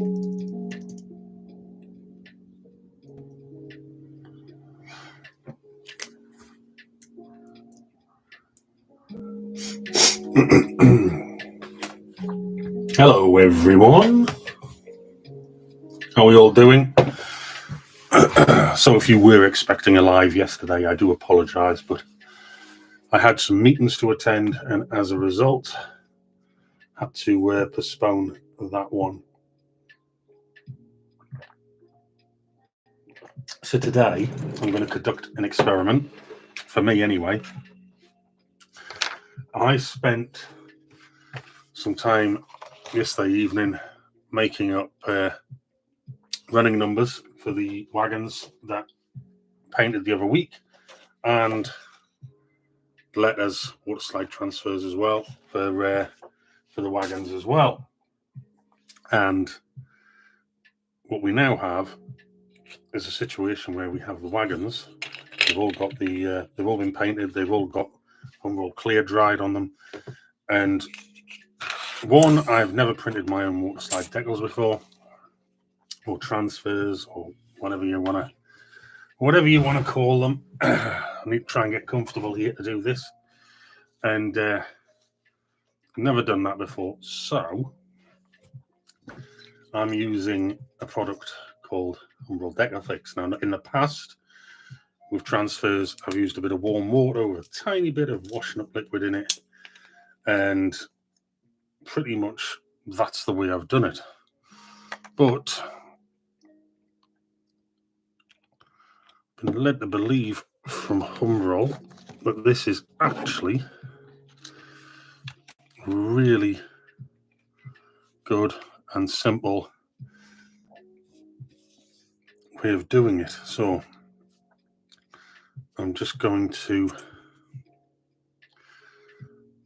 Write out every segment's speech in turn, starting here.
Hello everyone, how are we all doing? So if you were expecting a live yesterday, I do apologise, but I had some meetings to attend and as a result had to postpone that one. So today I'm going to conduct an experiment, for me anyway. I spent some time yesterday evening making up running numbers for the wagons that painted the other week and letters, water slide transfers as well for the wagons as well. And what we now have is a situation where we have the wagons. They've all got they've all been painted. They've all got Humbrol clear dried on them. And one, I've never printed my own water slide decals before, or transfers, or whatever you want to call them. I need to try and get comfortable here to do this, and never done that before. So I'm using a product called Humbrol Decafix. Now, in the past, with transfers, I've used a bit of warm water with a tiny bit of washing up liquid in it, and pretty much that's the way I've done it. But I've been led to believe from Humbrol that this is actually really good and simple way of doing it. So I'm just going to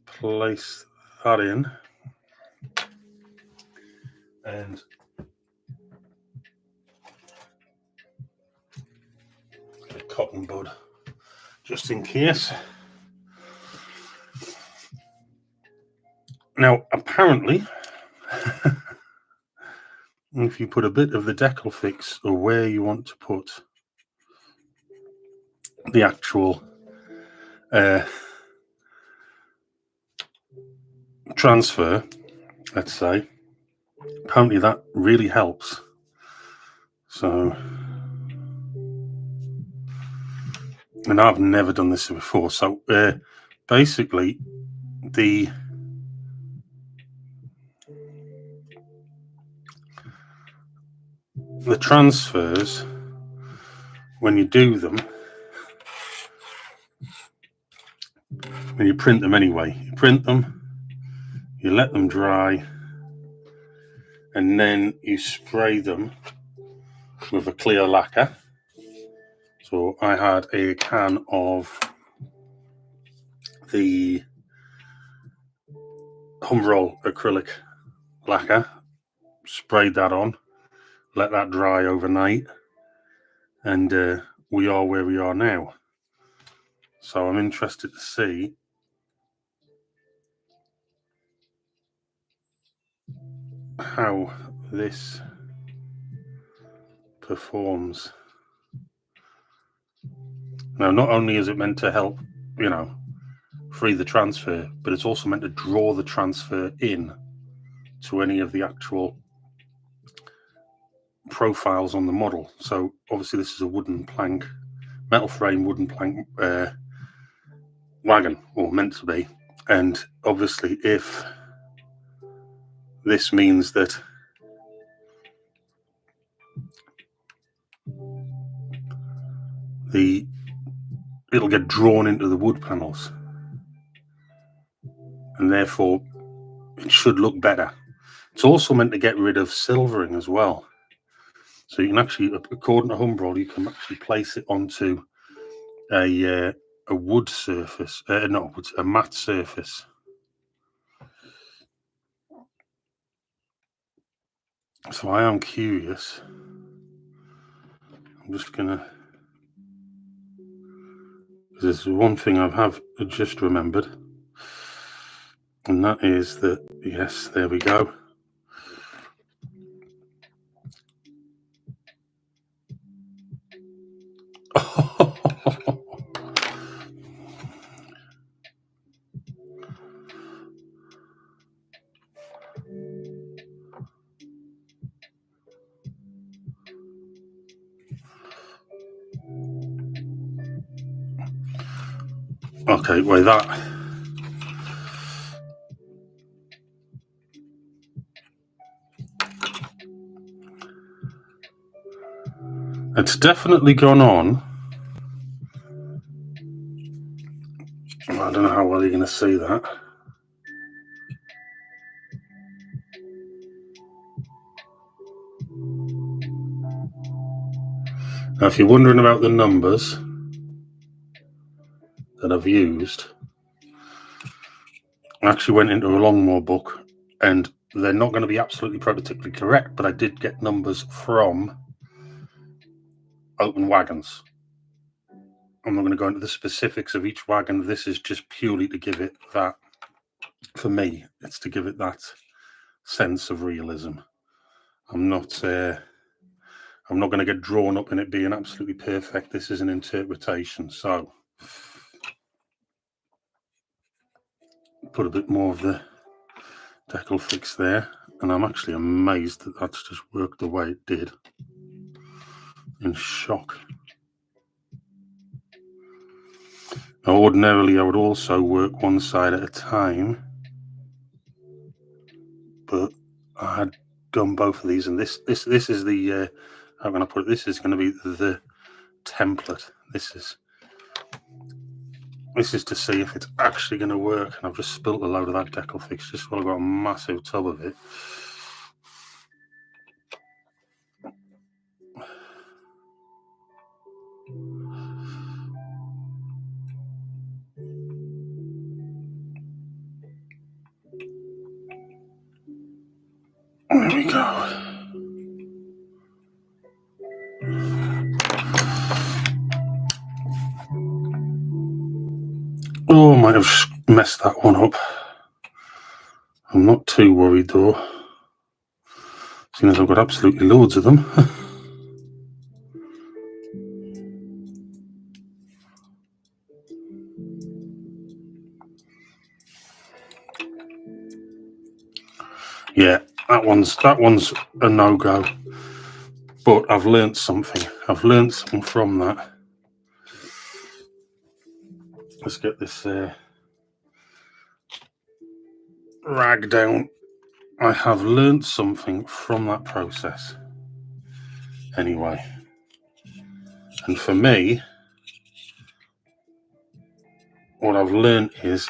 place that in and a cotton bud just in case. Now apparently if you put a bit of the decal fix or where you want to put the actual transfer, let's say, apparently that really helps. So, and I've never done this before. So basically the transfers, when you do them, when you print them anyway, you print them, you let them dry, and then you spray them with a clear lacquer. So I had a can of the Humbrol acrylic lacquer, sprayed that on, let that dry overnight, and we are where we are now. So I'm interested to see how this performs. Now, not only is it meant to help, free the transfer, but it's also meant to draw the transfer in to any of the actual profiles on the model. So obviously this is a wooden plank, metal frame wooden plank wagon, or meant to be. And obviously if this means that it'll get drawn into the wood panels, and therefore it should look better. It's also meant to get rid of silvering as well. So you can actually, according to Humbrol, you can actually place it onto a wood surface, a matte surface. So I am curious. I'm just gonna. There's one thing I have just remembered, and that is that, yes, there we go. Okay, wait, that. It's definitely gone on. I don't know how well you're going to see that. Now, if you're wondering about the numbers that I've used, I actually went into a Longmoor book, and they're not going to be absolutely prototypically correct, but I did get numbers from open wagons. I'm not going to go into the specifics of each wagon. This is just purely to give it that, for me, it's to give it that sense of realism. I'm not going to get drawn up in it being absolutely perfect. This is an interpretation. So put a bit more of the decal fix there, and I'm actually amazed that that's just worked the way it did. In shock. Now, ordinarily I would also work one side at a time, but I had done both of these, and this is the how can I put it? This is going to be the template. This is to see if it's actually going to work, and I've just spilt a load of that decal fix just while I've got a massive tub of it. There we go. Oh, I might have messed that one up. I'm not too worried though, seeing as I've got absolutely loads of them. Yeah, that one's a no-go. But I've learnt something. I've learnt something from that. Let's get this rag down. I have learnt something from that process. Anyway. And for me, what I've learnt is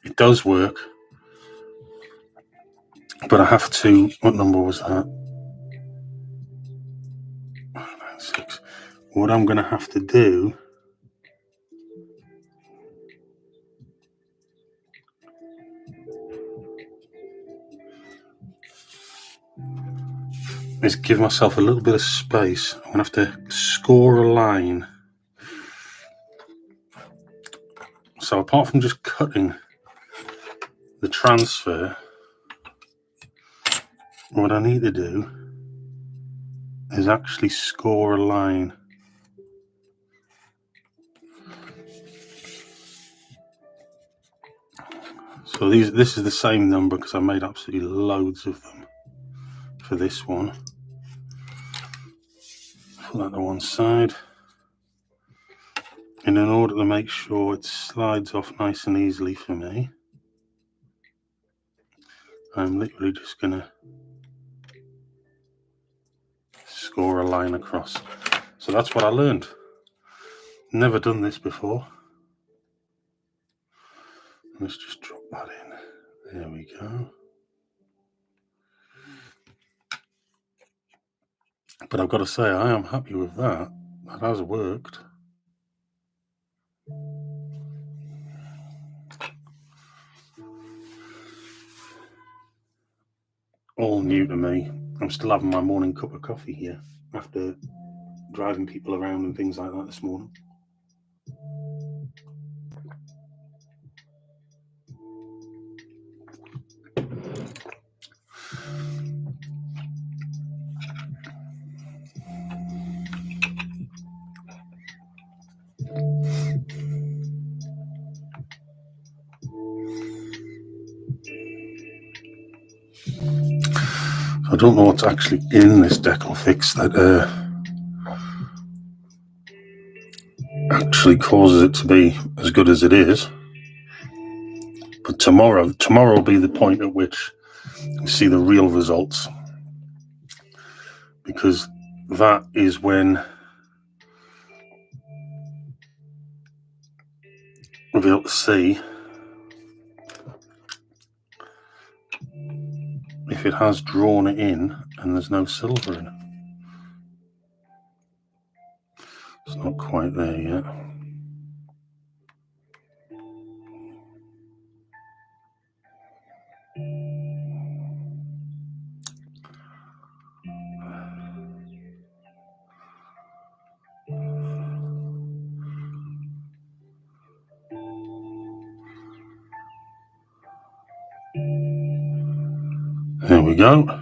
it does work, but I have to, what number was that? 96. What I'm going to have to do is give myself a little bit of space. I'm going to have to score a line. So apart from just cutting the transfer, what I need to do is actually score a line. So this is the same number because I made absolutely loads of them for this one. Put that to one side. And in order to make sure it slides off nice and easily for me, I'm literally just going to score a line across. So that's what I learned. Never done this before. Let's just drop that in. There we go. But I've got to say, I am happy with that. That has worked. All new to me. I'm still having my morning cup of coffee here after driving people around and things like that this morning. I don't know what's actually in this decal fix that actually causes it to be as good as it is. But tomorrow will be the point at which you see the real results, because that is when we'll be able to see if it has drawn it in and there's no silver in it. It's not quite there yet. There we go.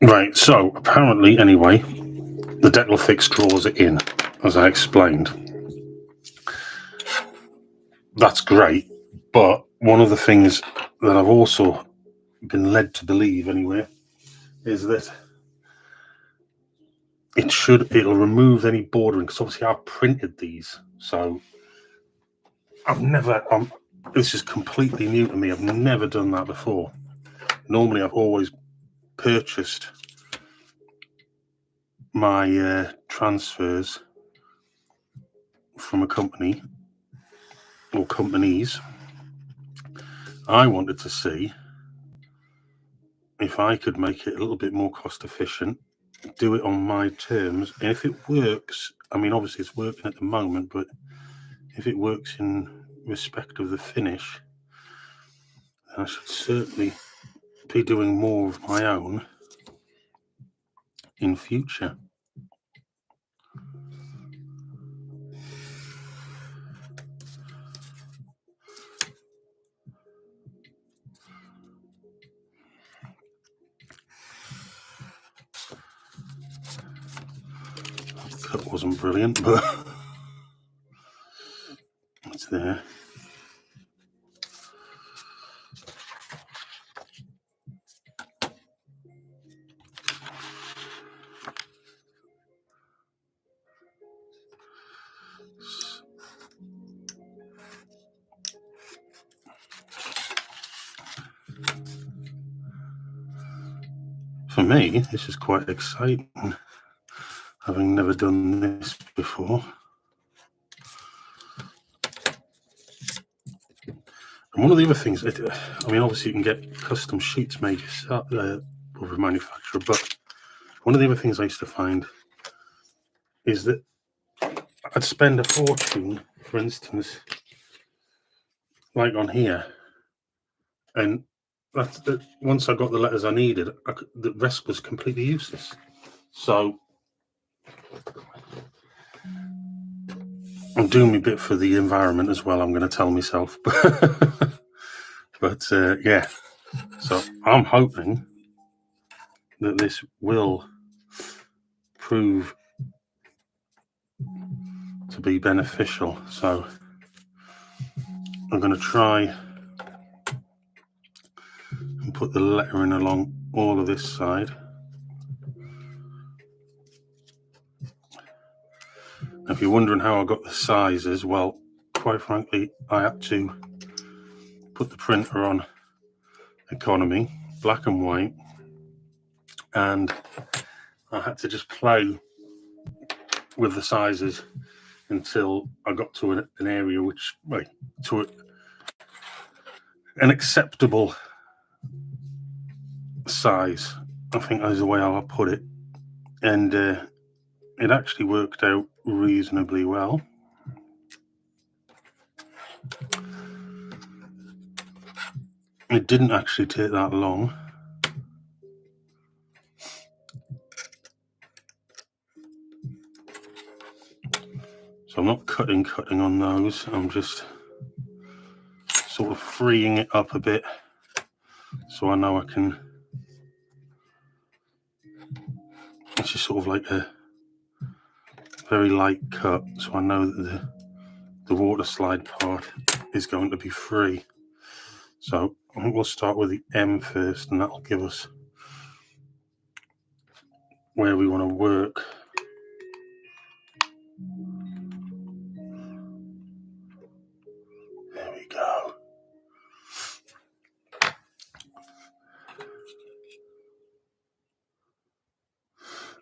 Right, so apparently, anyway, the decal fix draws it in, as I explained. That's great, but one of the things that I've also been led to believe, anyway, is that it'll remove any bordering, because obviously I've printed these, so this is completely new to me. I've never done that before. Normally, I've always purchased my transfers from a company or companies. I wanted to see if I could make it a little bit more cost efficient, do it on my terms, and if it works, I mean, obviously it's working at the moment, but if it works in respect of the finish, then I should certainly be doing more of my own in future. That wasn't brilliant, but it's there. For me, this is quite exciting, having never done this before. And one of the other things, I mean, obviously you can get custom sheets made yourself with a manufacturer, but one of the other things I used to find is that I'd spend a fortune, for instance, like on here, and once I got the letters I needed, the rest was completely useless. So I'm doing my bit for the environment as well, I'm going to tell myself. But yeah, so I'm hoping that this will prove to be beneficial. So I'm going to try and put the lettering along all of this side. If you're wondering how I got the sizes, well, quite frankly, I had to put the printer on economy, black and white, and I had to just play with the sizes until I got to an area which, to an acceptable size, I think is the way I'll put it, and it actually worked out reasonably well. It didn't actually take that long. So I'm not cutting on those. I'm just sort of freeing it up a bit so I know I can. It's just sort of like a very light cut, so I know that the water slide part is going to be free. So I think we'll start with the M first, and that'll give us where we want to work. There we go.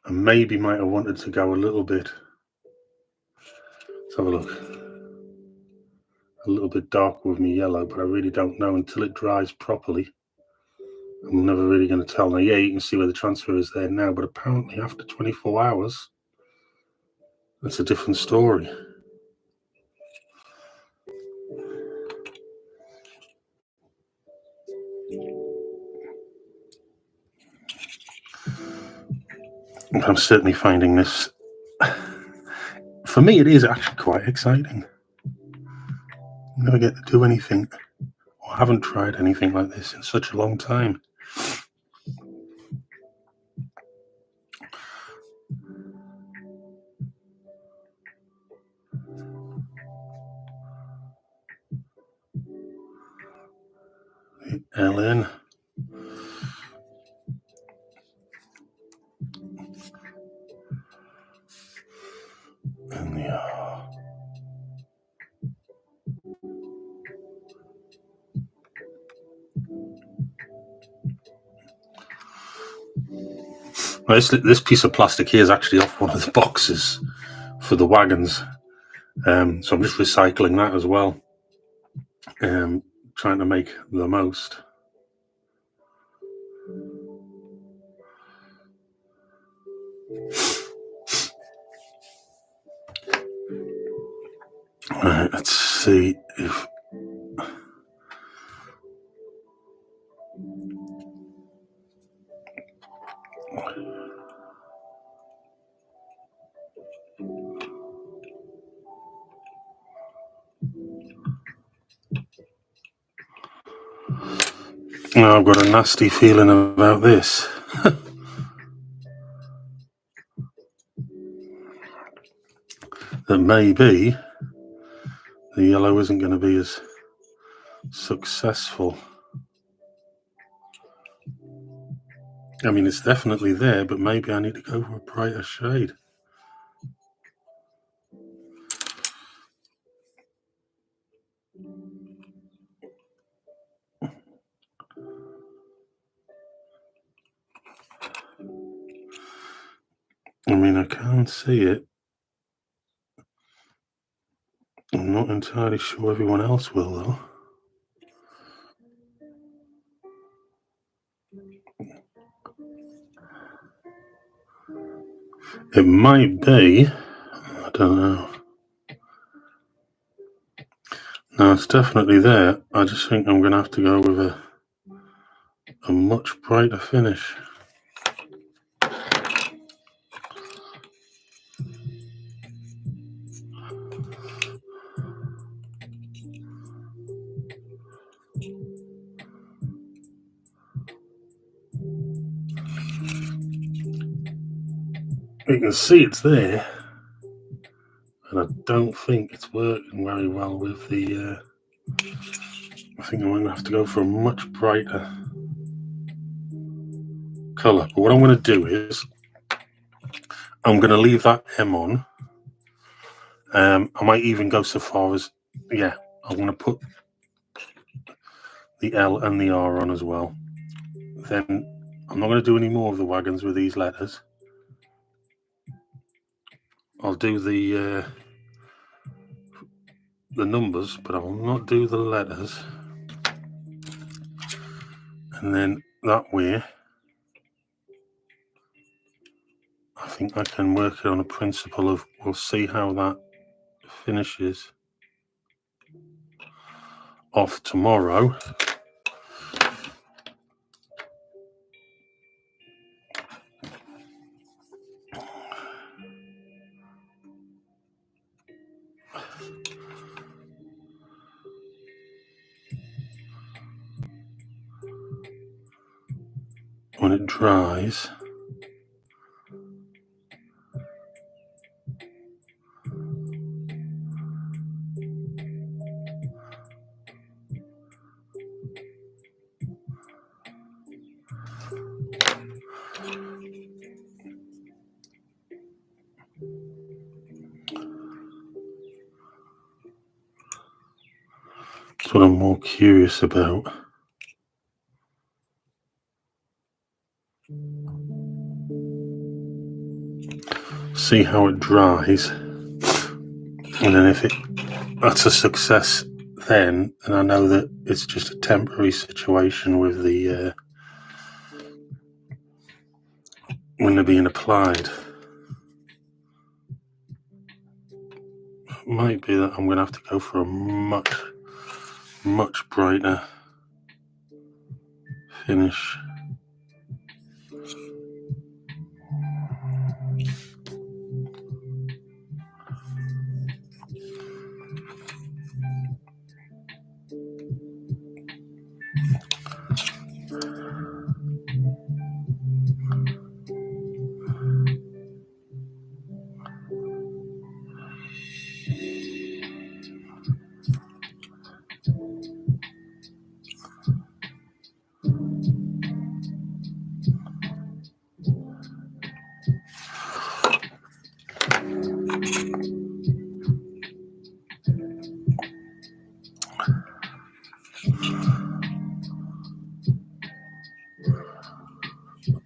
I maybe might have wanted to go a little bit. Let's have a look. A little bit darker with my yellow, but I really don't know until it dries properly. I'm never really going to tell. Now, yeah, you can see where the transfer is there now, but apparently after 24 hours, that's a different story. I'm certainly finding this, for me, it is actually quite exciting. I never get to do anything, or haven't tried anything like this in such a long time. The LN. And the R. Well, this piece of plastic here is actually off one of the boxes for the wagons. So I'm just recycling that as well. Trying to make the most. Right, let's see if I've got a nasty feeling about this. That maybe the yellow isn't going to be as successful. I mean, it's definitely there, but maybe I need to go for a brighter shade. I mean, I can't see it. I'm not entirely sure everyone else will, though. It might be. I don't know. No, it's definitely there. I just think I'm going to have to go with a much brighter finish. You can see it's there, and I don't think it's working very well with the. I think I'm going to have to go for a much brighter colour. But what I'm going to do is I'm going to leave that M on. I might even go so far as, I'm going to put the L and the R on as well. Then I'm not going to do any more of the wagons with these letters. I'll do the numbers, but I will not do the letters. And then that way, I think I can work it on a principle of, we'll see how that finishes off tomorrow. When it dries. That's what I'm more curious about. See how it dries, and then if that's a success, then I know that it's just a temporary situation with the when they're being applied. It might be that I'm going to have to go for a much brighter finish.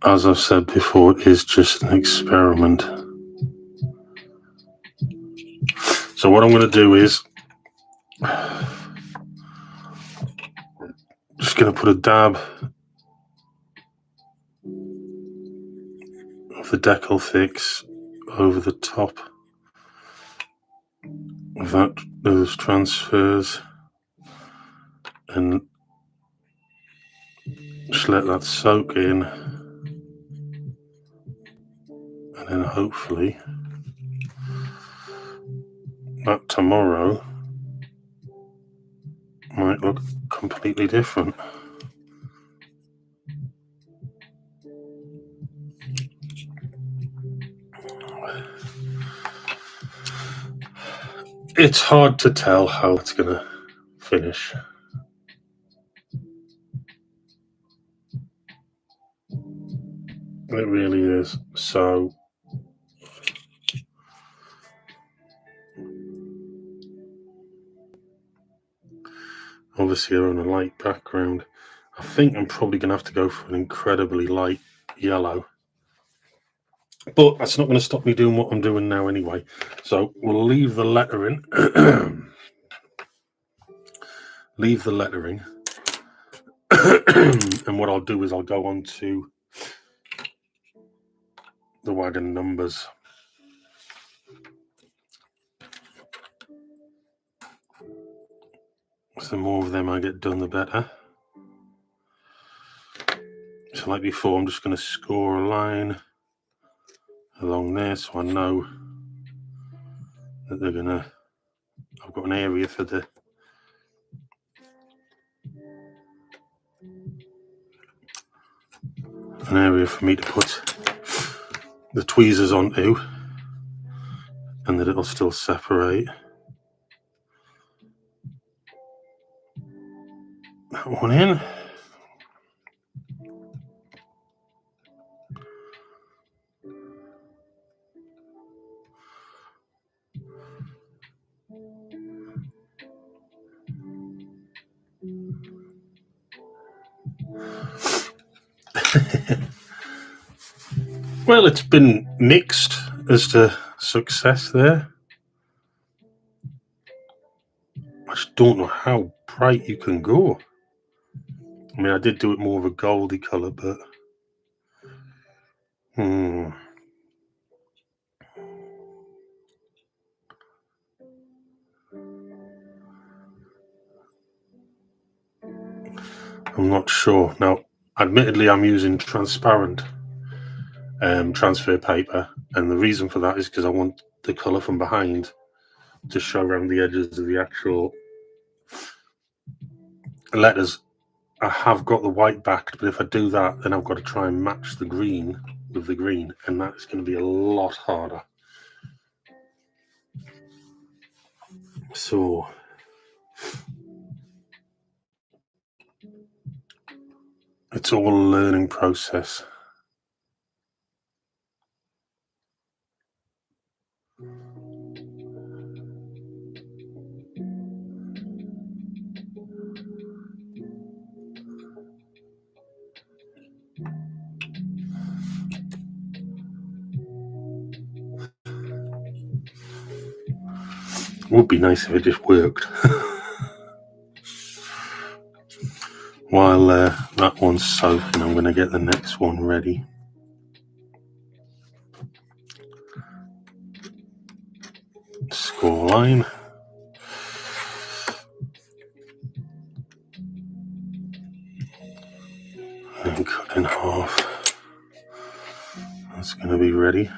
As I've said before, it is just an experiment. So what I'm going to do is just going to put a dab of the decal fix over the top of those transfers, and just let that soak in, and then hopefully that tomorrow might look completely different. It's hard to tell how it's going to finish. It really is. So obviously they're on a light background. I think I'm probably going to have to go for an incredibly light yellow. But that's not going to stop me doing what I'm doing now anyway. So we'll leave the lettering. Leave the lettering. And what I'll do is I'll go on to the wagon numbers. So the more of them I get done, the better. So like before, I'm just going to score a line along there so I know that they're going to... I've got an area for me to put the tweezers onto, and that it'll still separate. That one in. Well, it's been mixed as to success there. I just don't know how bright you can go. I mean, I did do it more of a goldy colour, but I'm not sure. Now, admittedly, I'm using transparent transfer paper, and the reason for that is because I want the colour from behind to show around the edges of the actual letters. I have got the white backed, but if I do that, then I've got to try and match the green with the green, and that's going to be a lot harder. So it's all a learning process. It would be nice if it just worked. While that one's soaking, I'm going to get the next one ready. Score line. And cut in half. That's going to be ready.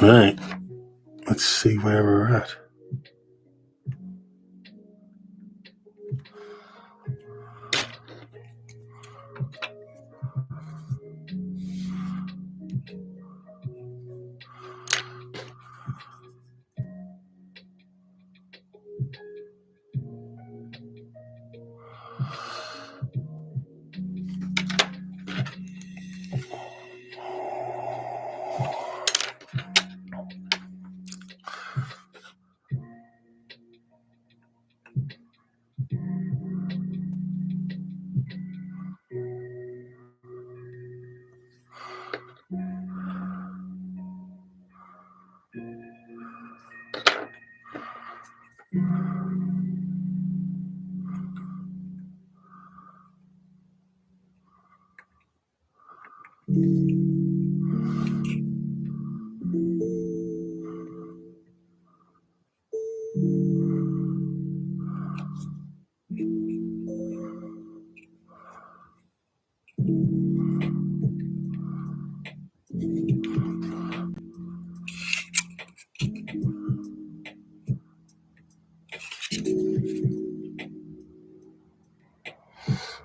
Right, let's see where we're at.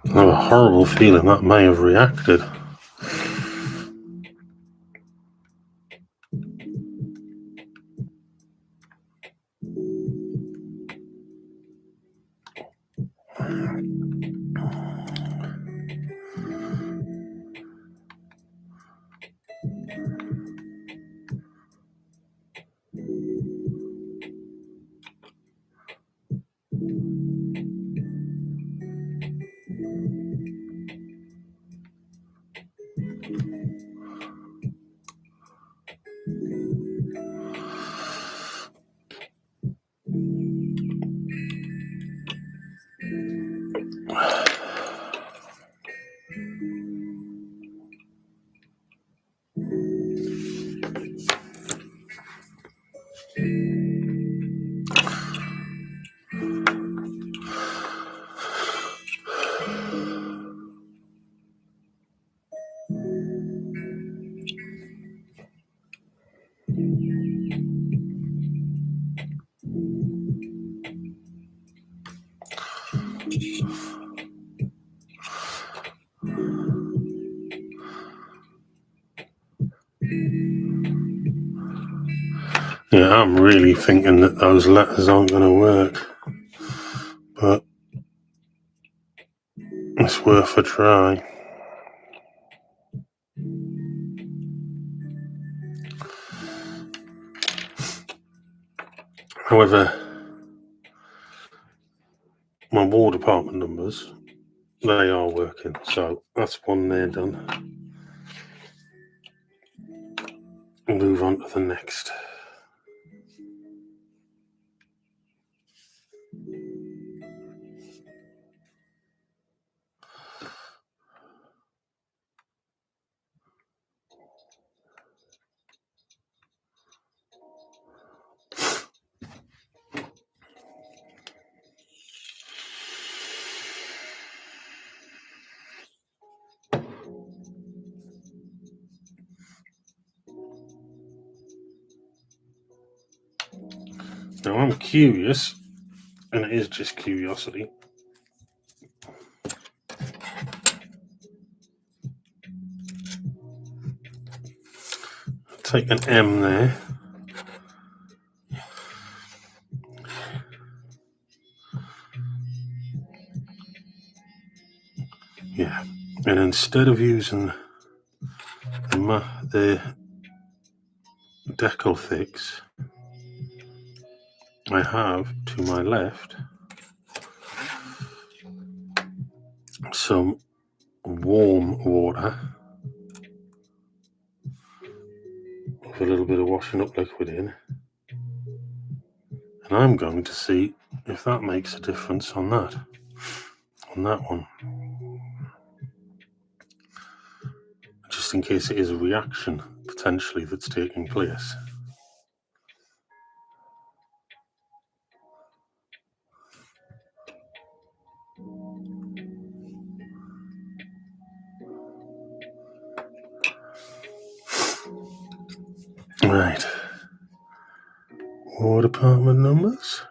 I have a horrible feeling that may have reacted. Yeah, I'm really thinking that those letters aren't going to work, but it's worth a try. However, my war department numbers, they are working, so that's one there done. We'll move on to the next. Now I'm curious, and it is just curiosity. Take an M there. Yeah, and instead of using the decal fix, I have to my left some warm water with a little bit of washing up liquid in, and I'm going to see if that makes a difference on that one, just in case it is a reaction potentially that's taking place. Right, war department numbers.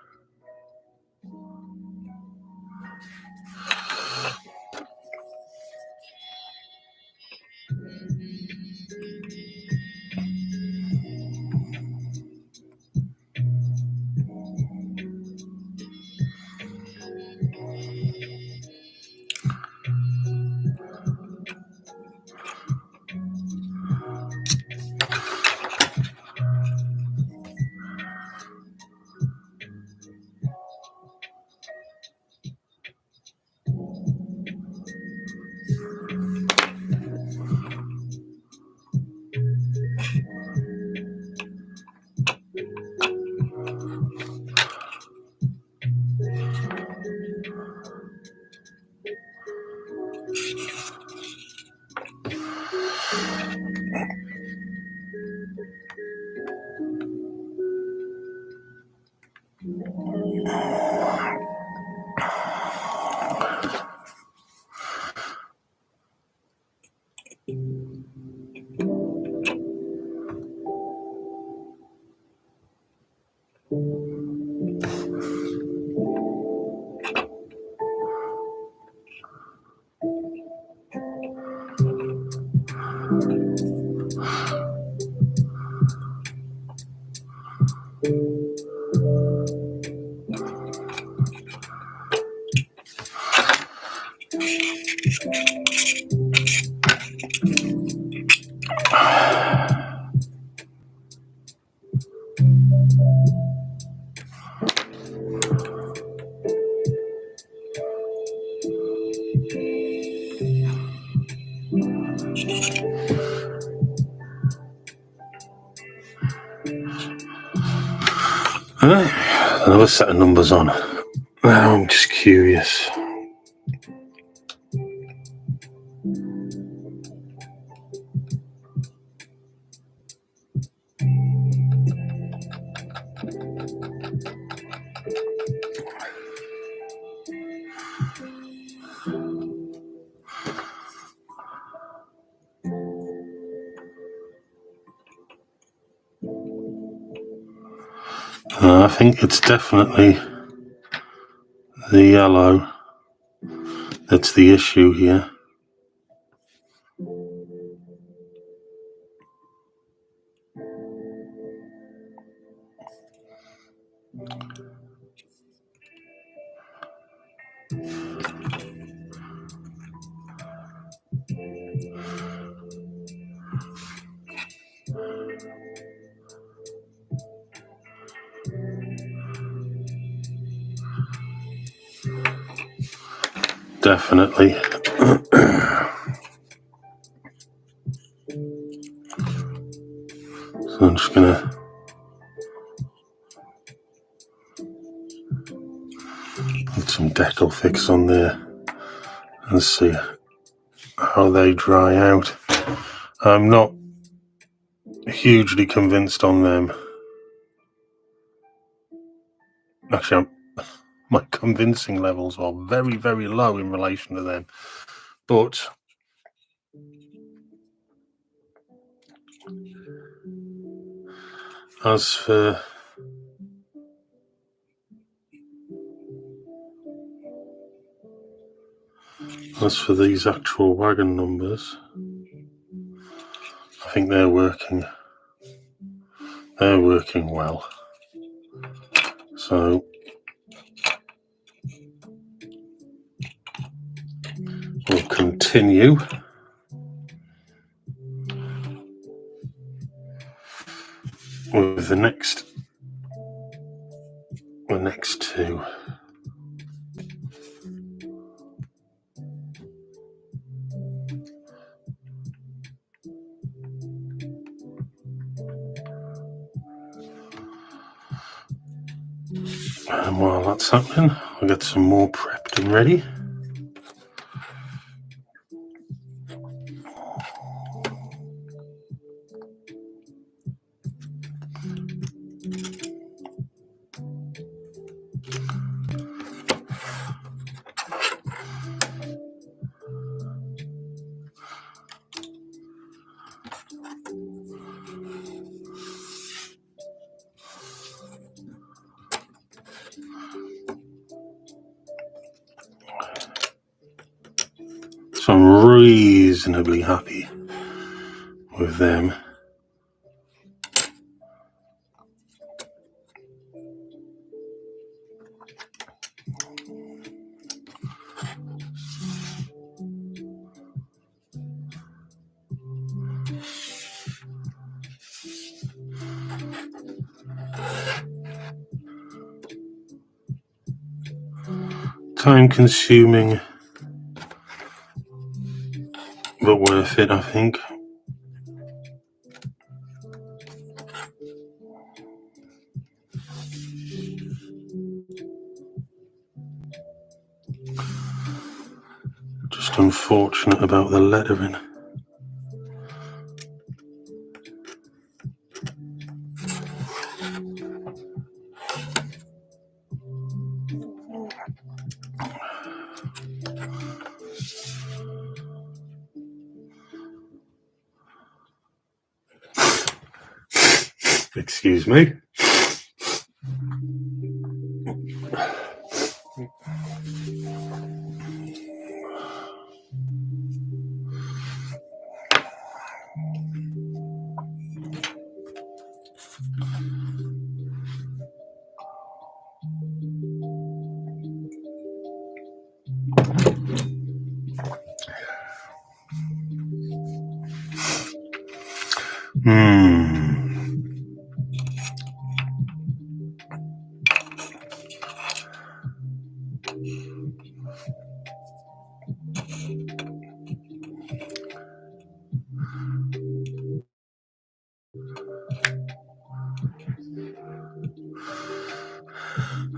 Another set of numbers on. Now I'm just curious. I think it's definitely the yellow that's the issue here. Definitely. So I'm just going to put some decal fix on there and see how they dry out. I'm not hugely convinced on them. Actually, my convincing levels are very, very low in relation to them. But as for these actual wagon numbers, I think they're working well. So we'll continue with the next two. And while that's happening, I'll get some more prepped and ready. So I'm reasonably happy with them. Time consuming, but worth it, I think. Just unfortunate about the lettering. Excuse me.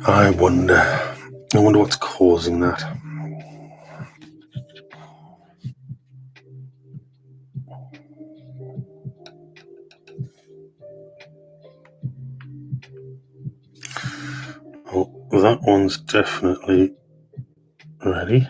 I wonder what's causing that. Oh, that one's definitely ready.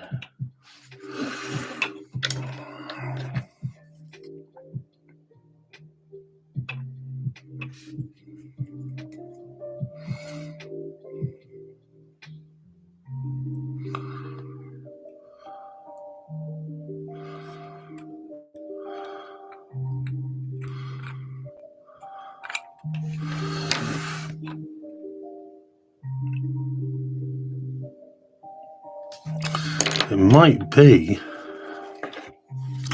It might be,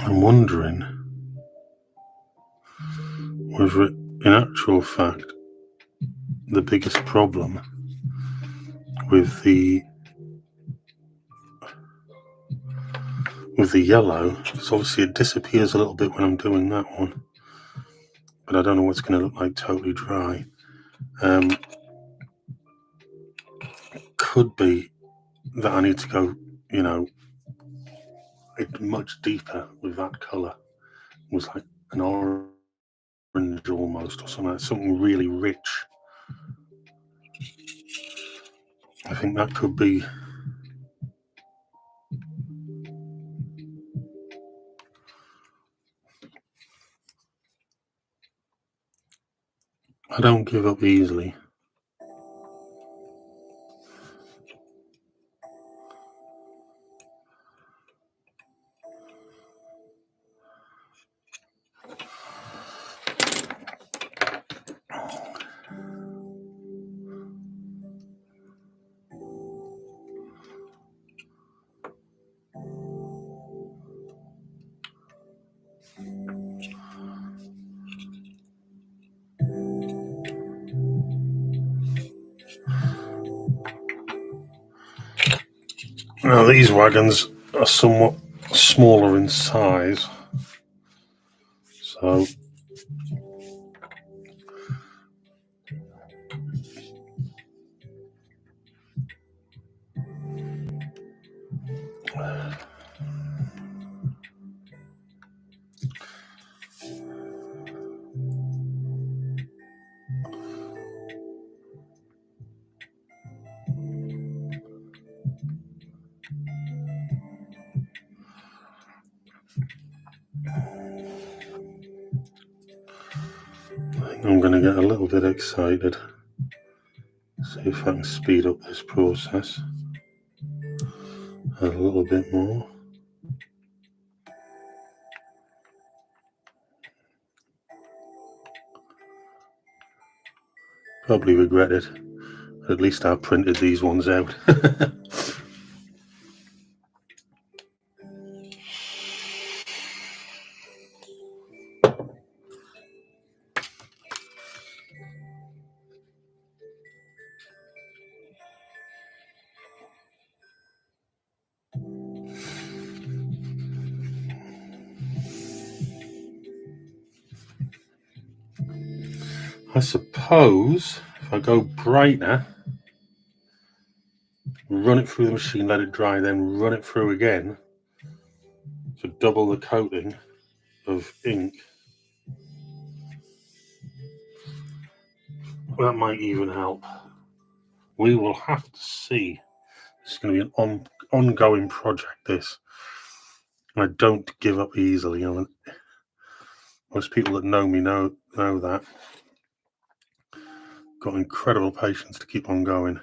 I'm wondering whether it, in actual fact, the biggest problem with the yellow is obviously it disappears a little bit when I'm doing that one, but I don't know what's going to look like totally dry. Could be that I need to go, you know, much deeper with that colour. It was like an orange almost, or something really rich. I think that could be. I don't give up easily. Now these wagons are somewhat smaller in size, so I think I'm going to get a little bit excited. See if I can speed up this process a little bit more. Probably regret it. At least I printed these ones out. I suppose if I go brighter, run it through the machine, let it dry, then run it through again to double the coating of ink, that might even help. We will have to see. It's going to be an ongoing project, this. I don't give up easily. You know, most people that know me know that. Got incredible patience to keep on going.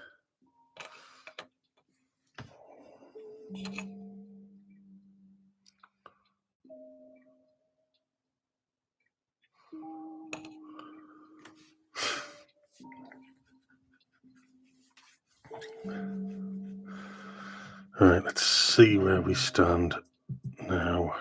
All right, let's see where we stand now.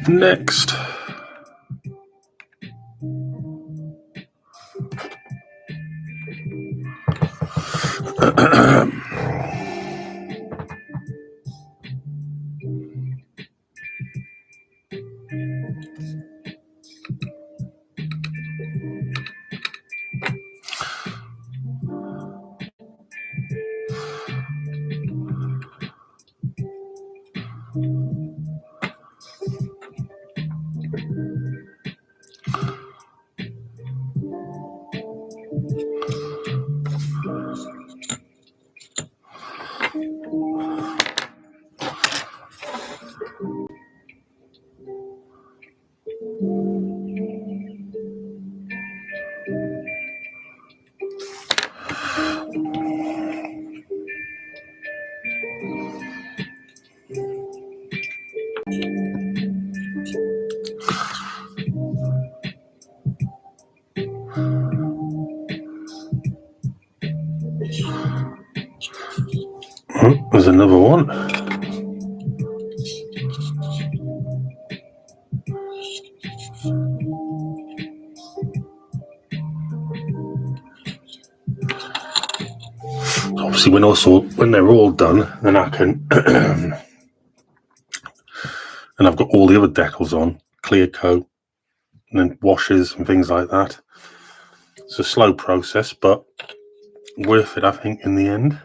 Next, There's another one. Obviously, when they're all done, then I can, and I've got all the other decals on, clear coat, and then washes and things like that. It's a slow process, but worth it, I think, in the end.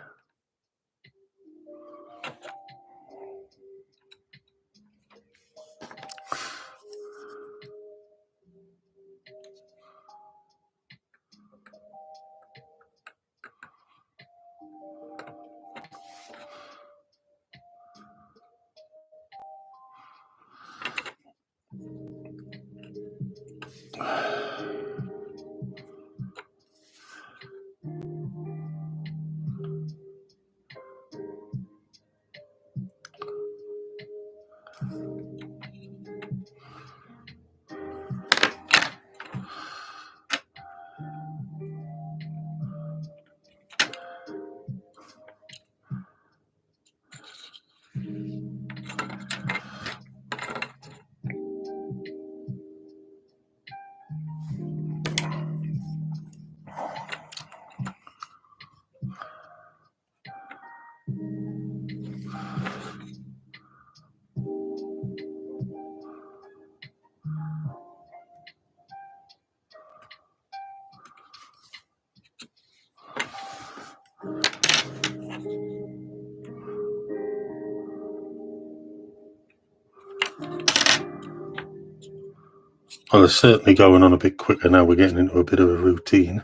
Well, it's certainly going on a bit quicker now. We're getting into a bit of a routine.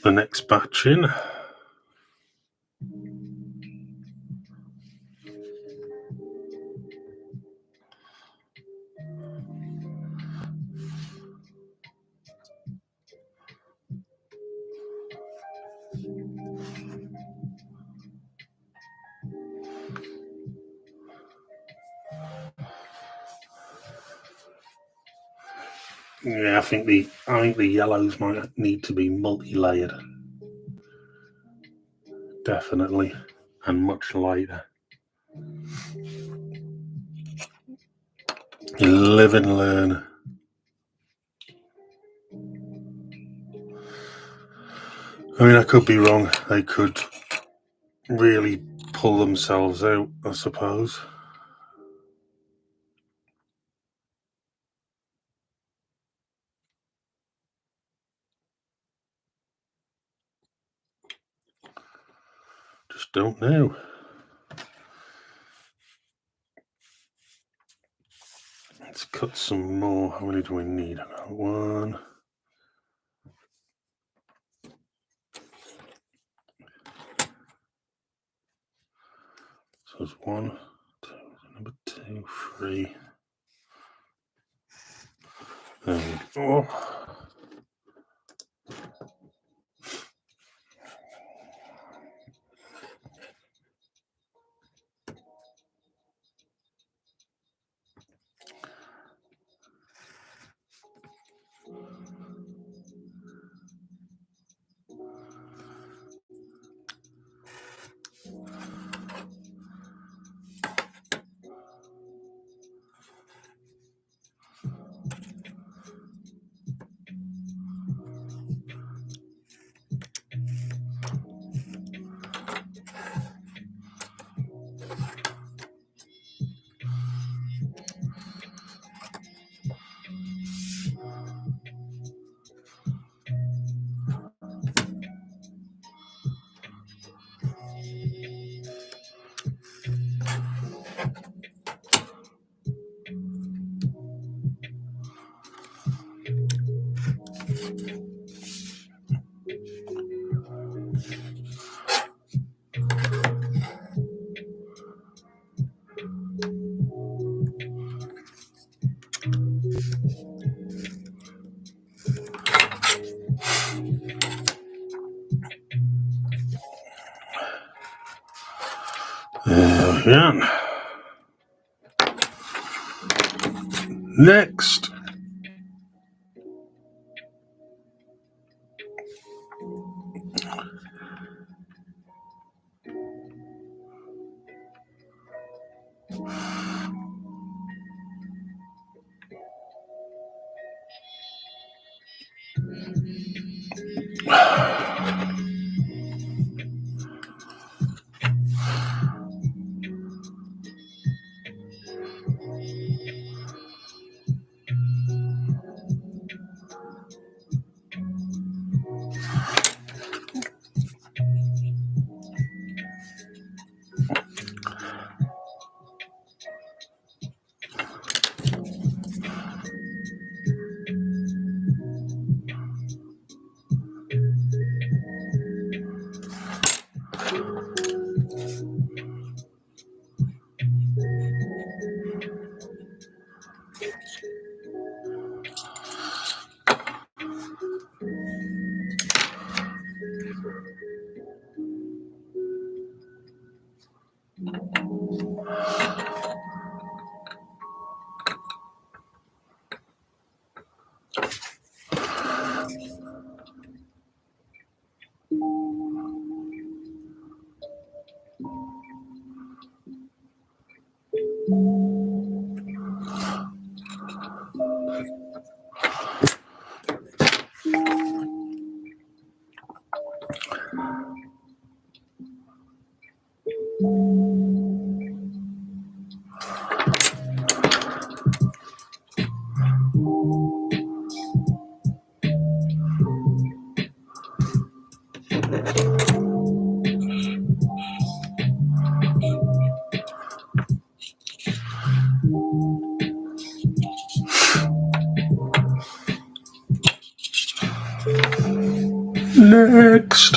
The next batch in. Yeah, I think the yellows might need to be multi-layered, definitely, and much lighter. You live and learn. I mean, I could be wrong. They could really pull themselves out, I suppose. Just don't know. Let's cut some more. How many do we need? I got one. So it's 1, 2, number 2, 3. There we go. Yeah. Next. Next.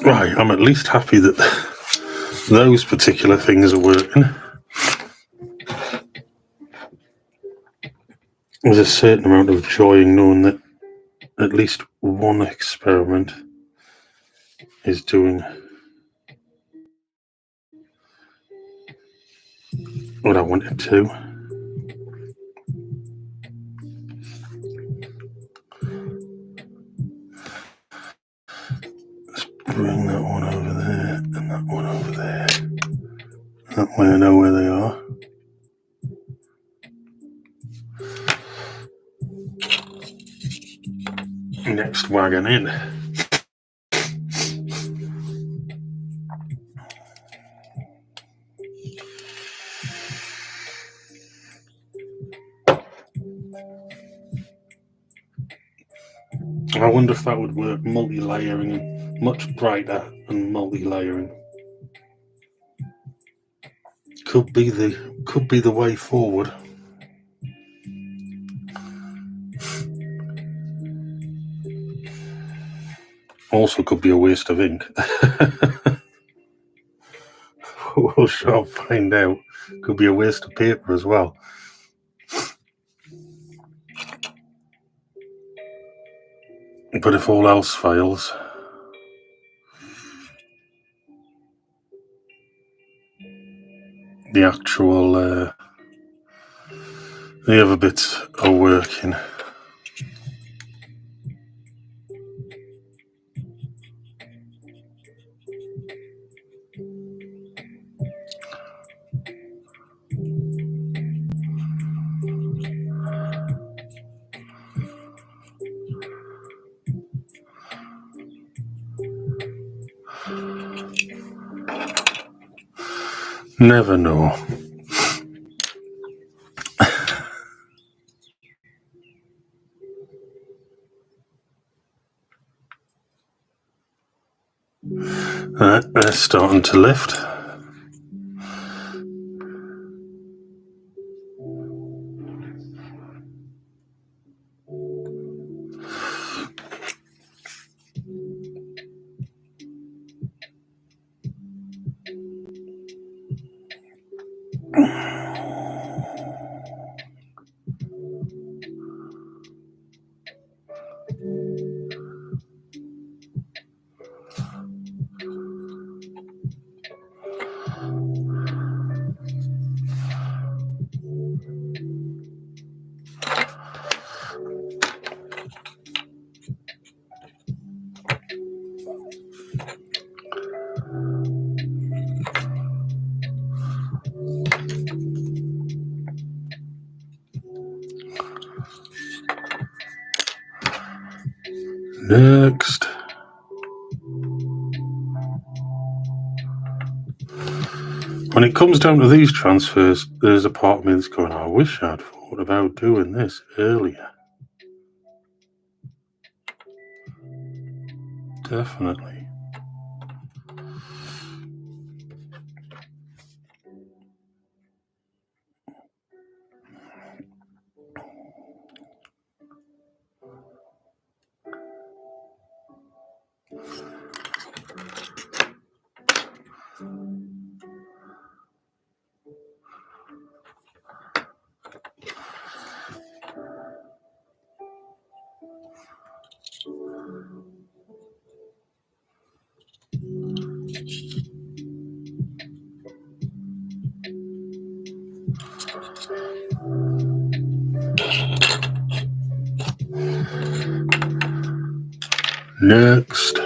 Right, I'm at least happy that those particular things are working. There's a certain amount of joy in knowing that at least one experiment is doing what I wanted to. Let's bring that one over there and that one over there. That way I know where they are. Next wagon in. I wonder if that would work, multi-layering, and much brighter and multi-layering. Could be the way forward. Also could be a waste of ink. We shall find out. Could be a waste of paper as well. But if all else fails, the actual the other bits are working. Never know. They're starting to lift. Next. When it comes down to these transfers, there's a part of me that's going, I wish I'd thought about doing this earlier. Definitely. Next.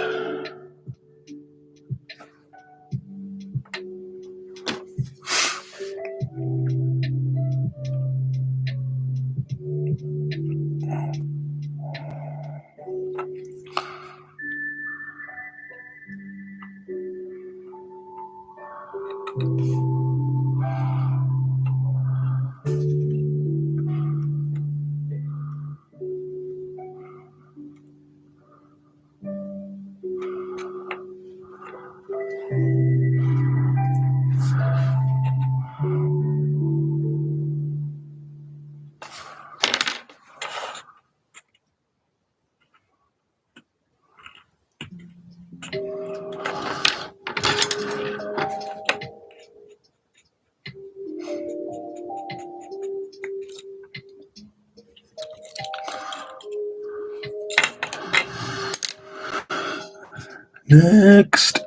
Next.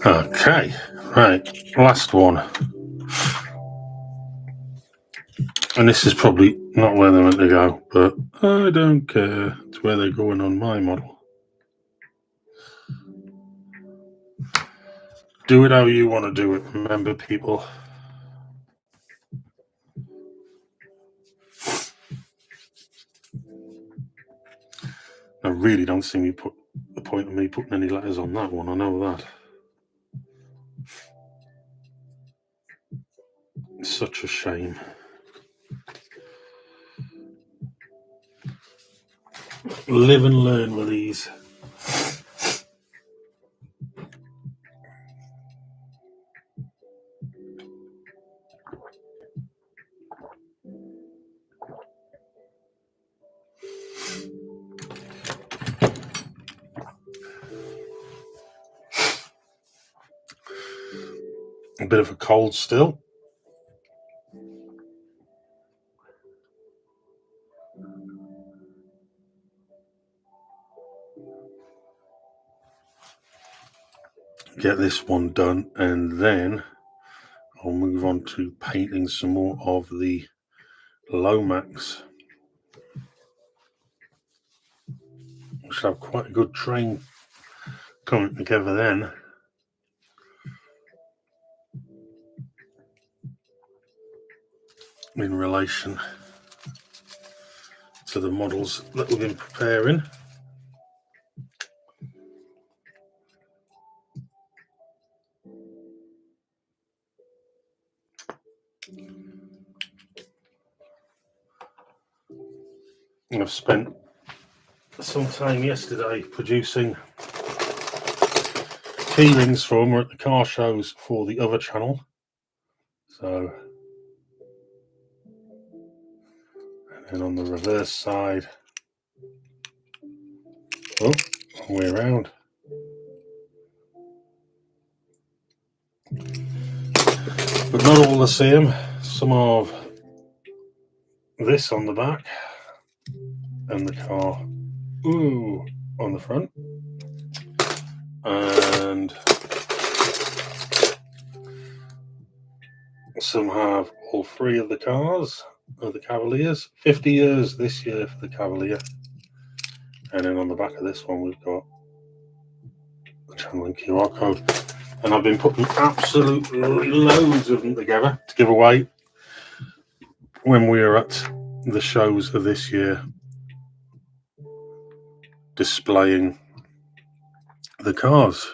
Okay, right, last one. And this is probably not where they're meant to go, but I don't care. It's where they're going on my model. Do it how you want to do it, remember, people. I really don't see me put the point of me putting any letters on that one. I know that. It's such a shame. Live and learn with these. A bit of a cold still. Get this one done, and then I'll move on to painting some more of the Lomax. We should have quite a good train coming together then. In relation to the models that we've been preparing. I've spent some time yesterday producing key rings for them. We're at the car shows for the other channel. So, and then on the reverse side, oh, all the way around. But not all the same. Some of this on the back and the car on the front. And some have all three of the cars of the Cavaliers. 50 years this year for the Cavalier. And then on the back of this one, we've got the channel and QR code. And I've been putting absolutely loads of them together to give away when we were at the shows of this year, displaying the cars.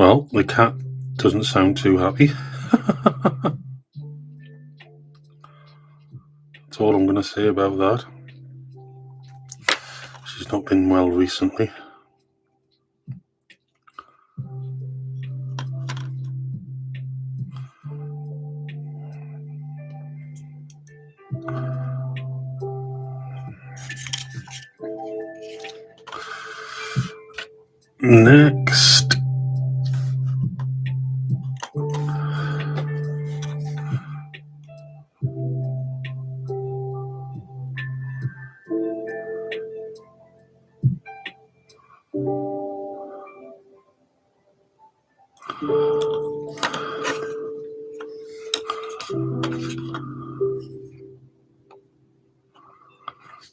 Well, the cat doesn't sound too happy. That's all I'm going to say about that. She's not been well recently. Next.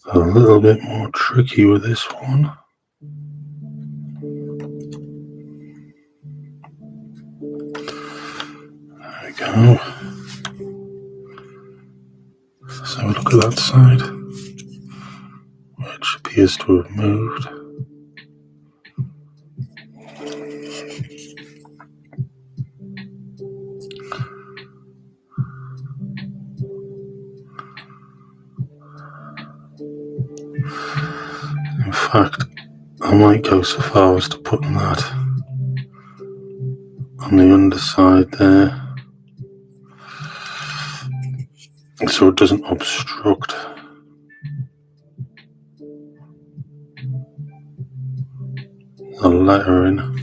A little bit more tricky with this one. There we go. So look at that side, which appears to have moved. In fact, I might go so far as to put that on the underside there, so it doesn't obstruct the lettering.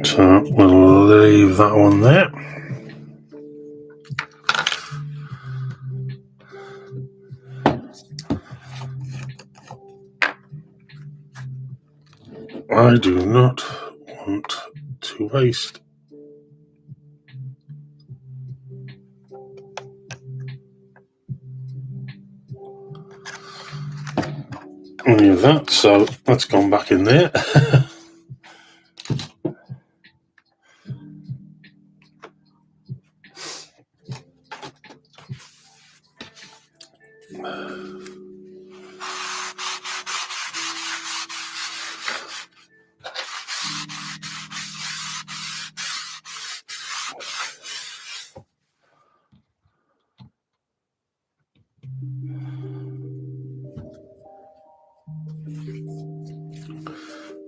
So we'll leave that one there. I do not want to waste any of that, so that's gone back in there.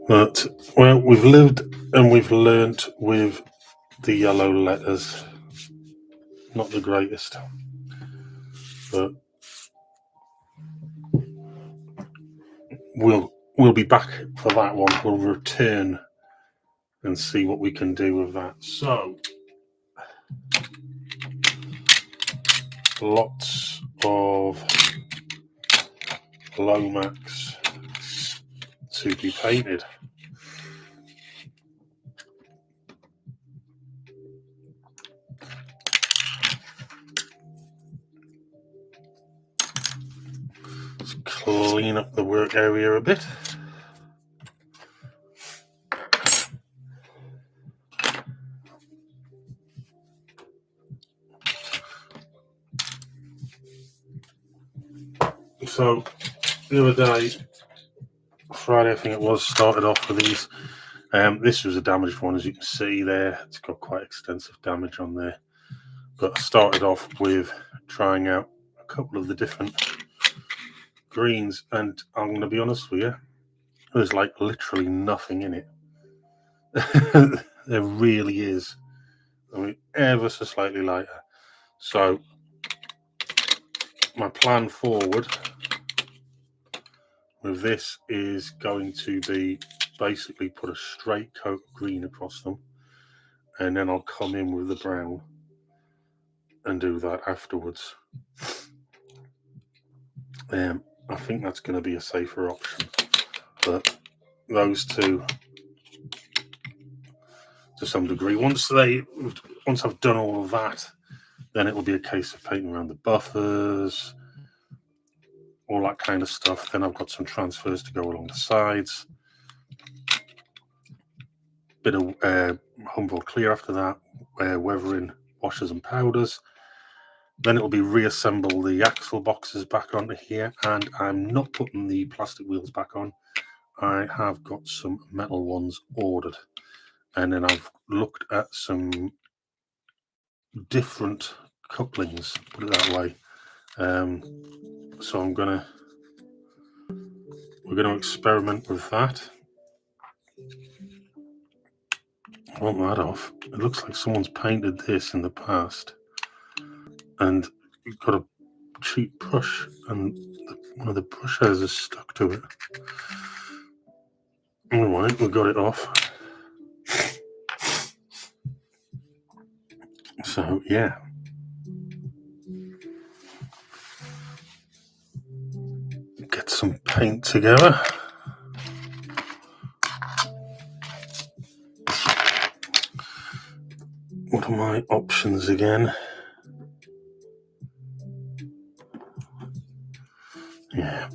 But, well, we've lived and we've learnt with the yellow letters. Not the greatest, but we'll be back for that one. We'll return and see what we can do with that. So, lots of Lomax to be painted. Let's clean up the work area a bit. So the other day, Friday I think it was, started off with these. This was a damaged one, as you can see there. It's got quite extensive damage on there. But I started off with trying out a couple of the different greens, and I'm going to be honest with you, there's like literally nothing in it. There really is. I mean, ever so slightly lighter. So my plan forward with this is going to be basically put a straight coat of green across them, and then I'll come in with the brown and do that afterwards. I think that's going to be a safer option, but those two, to some degree, once I've done all of that, then it will be a case of painting around the buffers, all that kind of stuff. Then I've got some transfers to go along the sides, bit of Humboldt clear after that, weathering, washers and powders. Then it'll be reassemble the axle boxes back onto here, and I'm not putting the plastic wheels back on. I have got some metal ones ordered, and then I've looked at some different couplings, put it that way. So we're gonna experiment with that. I want that off. It looks like someone's painted this in the past, and you've got a cheap brush, and one of the brush hairs is stuck to it. All right, we got it off. So yeah, get some paint together. What are my options again? Yeah.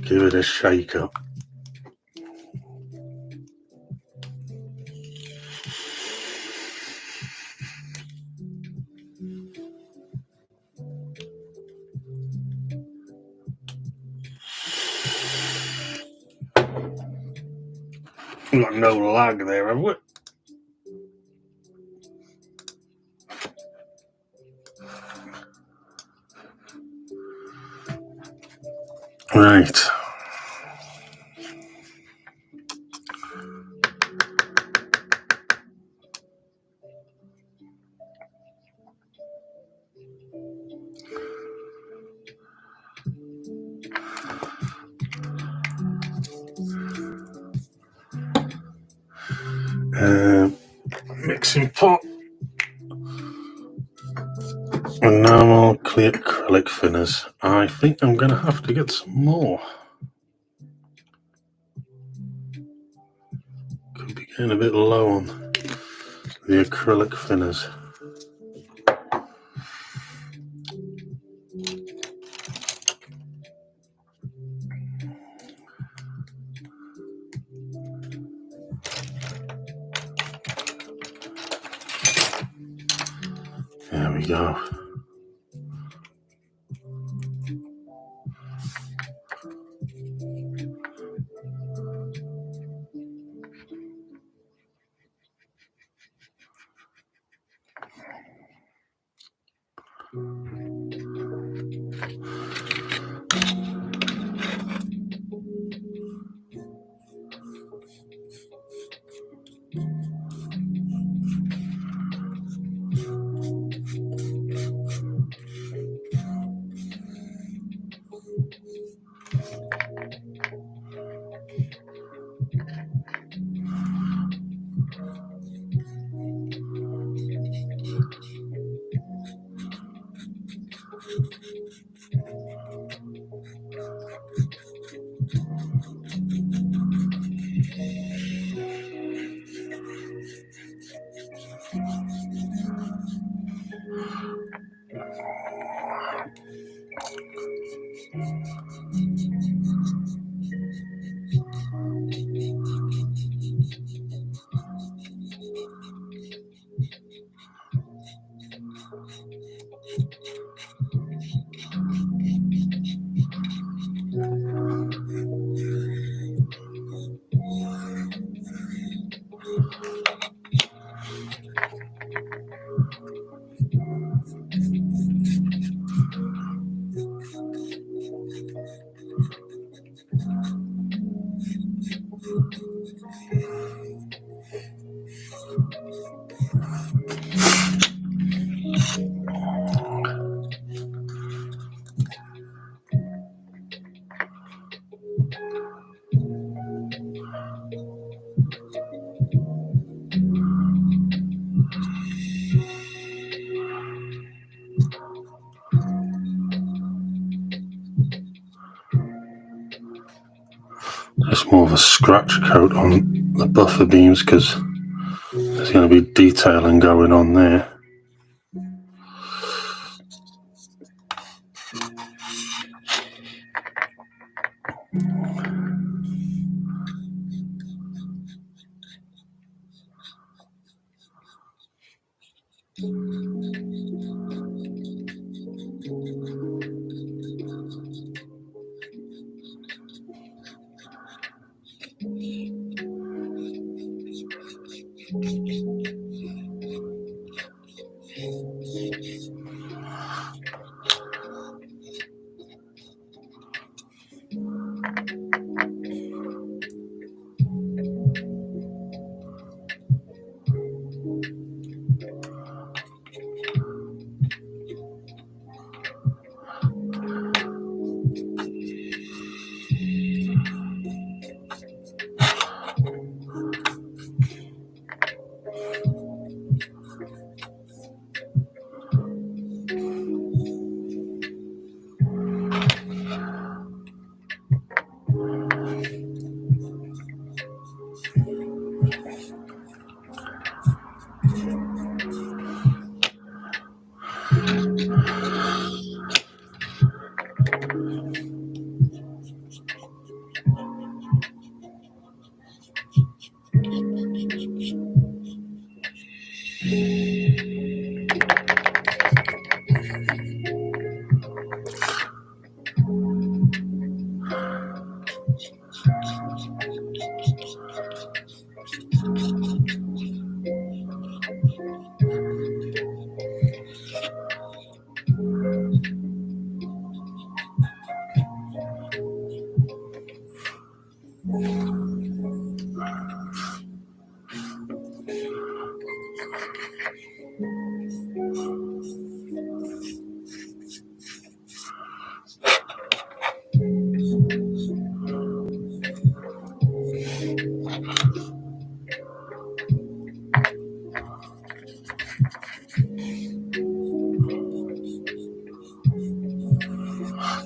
Give it a shake up. We've got no lag there, have we? Right. Mixing pot. Enamel clear acrylic thinners. I think I'm going to have to get some more. Could be getting a bit low on the acrylic thinners. There we go. just more of a scratch coat on the buffer beams because there's going to be detailing going on there.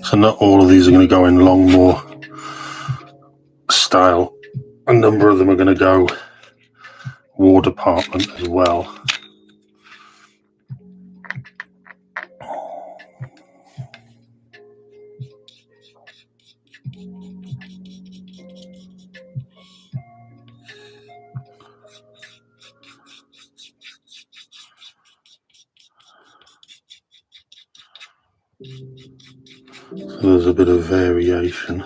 So not all of these are going to go in Longmoor style. A number of them are going to go War Department as well. So there's a bit of variation.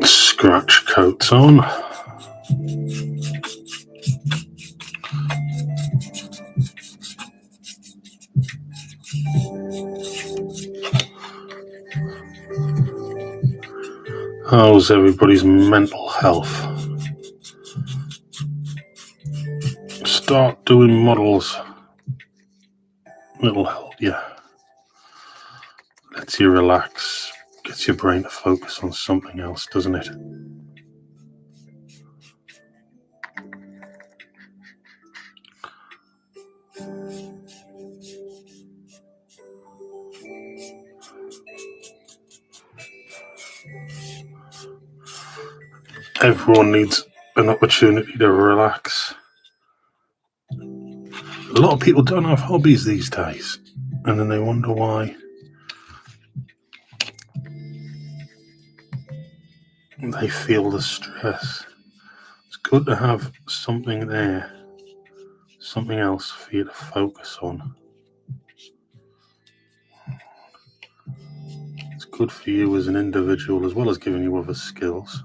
Scratch coats on. How's everybody's mental health? Start doing models. It'll help you. Lets you relax. Gets your brain to focus on something else, doesn't it? Everyone needs an opportunity to relax. A lot of people don't have hobbies these days, and then they wonder why. They feel the stress. It's good to have something there, something else for you to focus on. It's good for you as an individual as well as giving you other skills.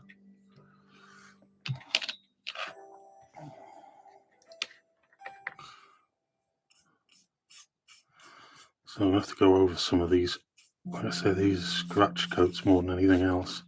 So I have to go over some of these, like I say, these scratch coats more than anything else.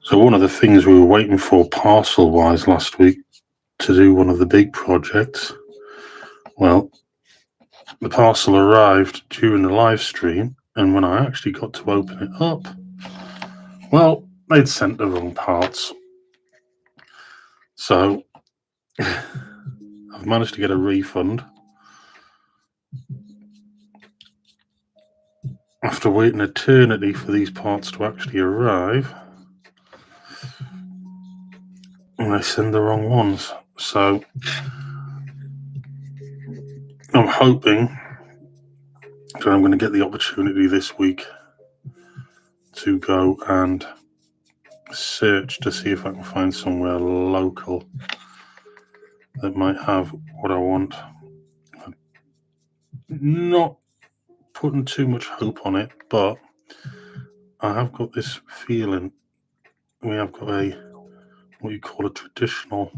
So one of the things we were waiting for parcel-wise last week to do one of the big projects, well, the parcel arrived during the live stream, and when I actually got to open it up, well, they'd sent the wrong parts. So I've managed to get a refund after waiting an eternity for these parts to actually arrive, and they send the wrong ones. So I'm hoping that I'm going to get the opportunity this week to go and search to see if I can find somewhere local that might have what I want. I'm not putting too much hope on it, but I have got this feeling we have got a what you call a traditional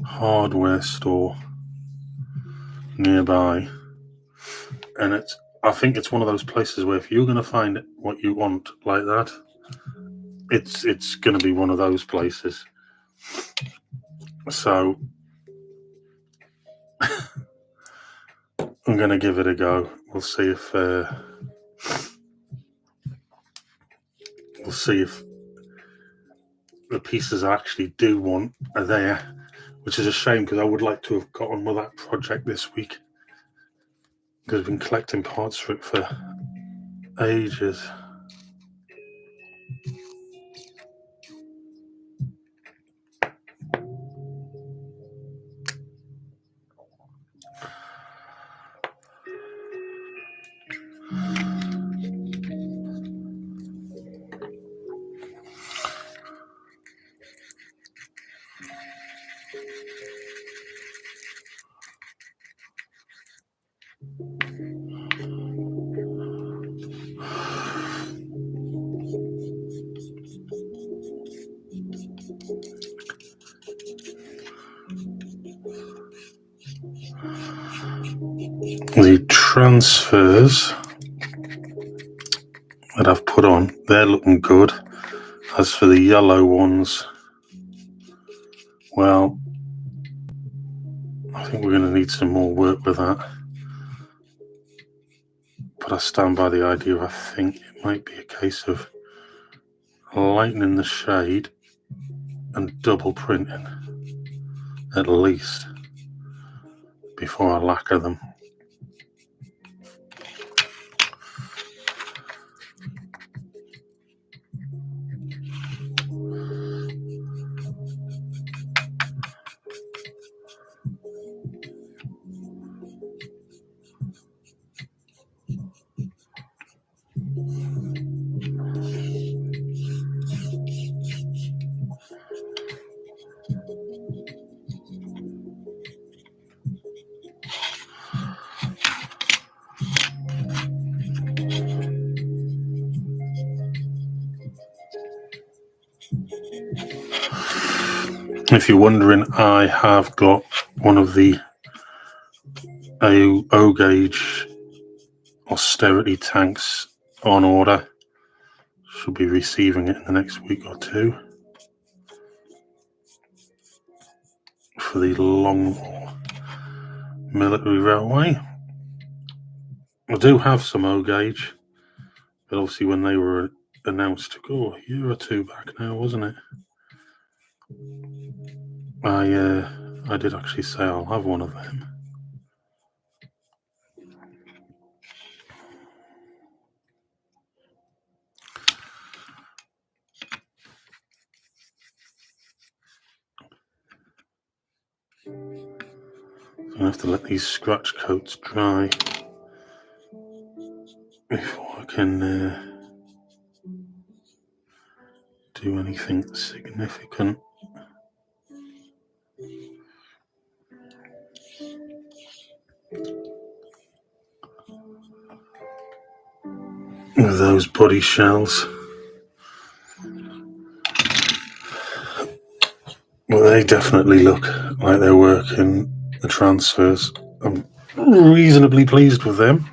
hardware store nearby, and I think it's one of those places where if you're going to find what you want like that, it's going to be one of those places. So I'm going to give it a go. We'll see if the pieces I actually do want are there, which is a shame because I would like to have got on with that project this week because I've been collecting parts for it for ages. The transfers that I've put on, they're looking good. As for the yellow ones, well, I think we're going to need some more work with that. But I stand by the idea, I think it might be a case of lightening the shade and double printing at least before I lacquer them. If you're wondering, I have got one of the O gauge austerity tanks on order. Should be receiving it in the next week or two for the Longmoor military railway. I do have some O gauge, but obviously when they were announced, a year or two back now, wasn't it? I did actually say I'll have one of them. I have to let these scratch coats dry before I can do anything significant. With those body shells. Well, they definitely look like they're working the transfers. I'm reasonably pleased with them.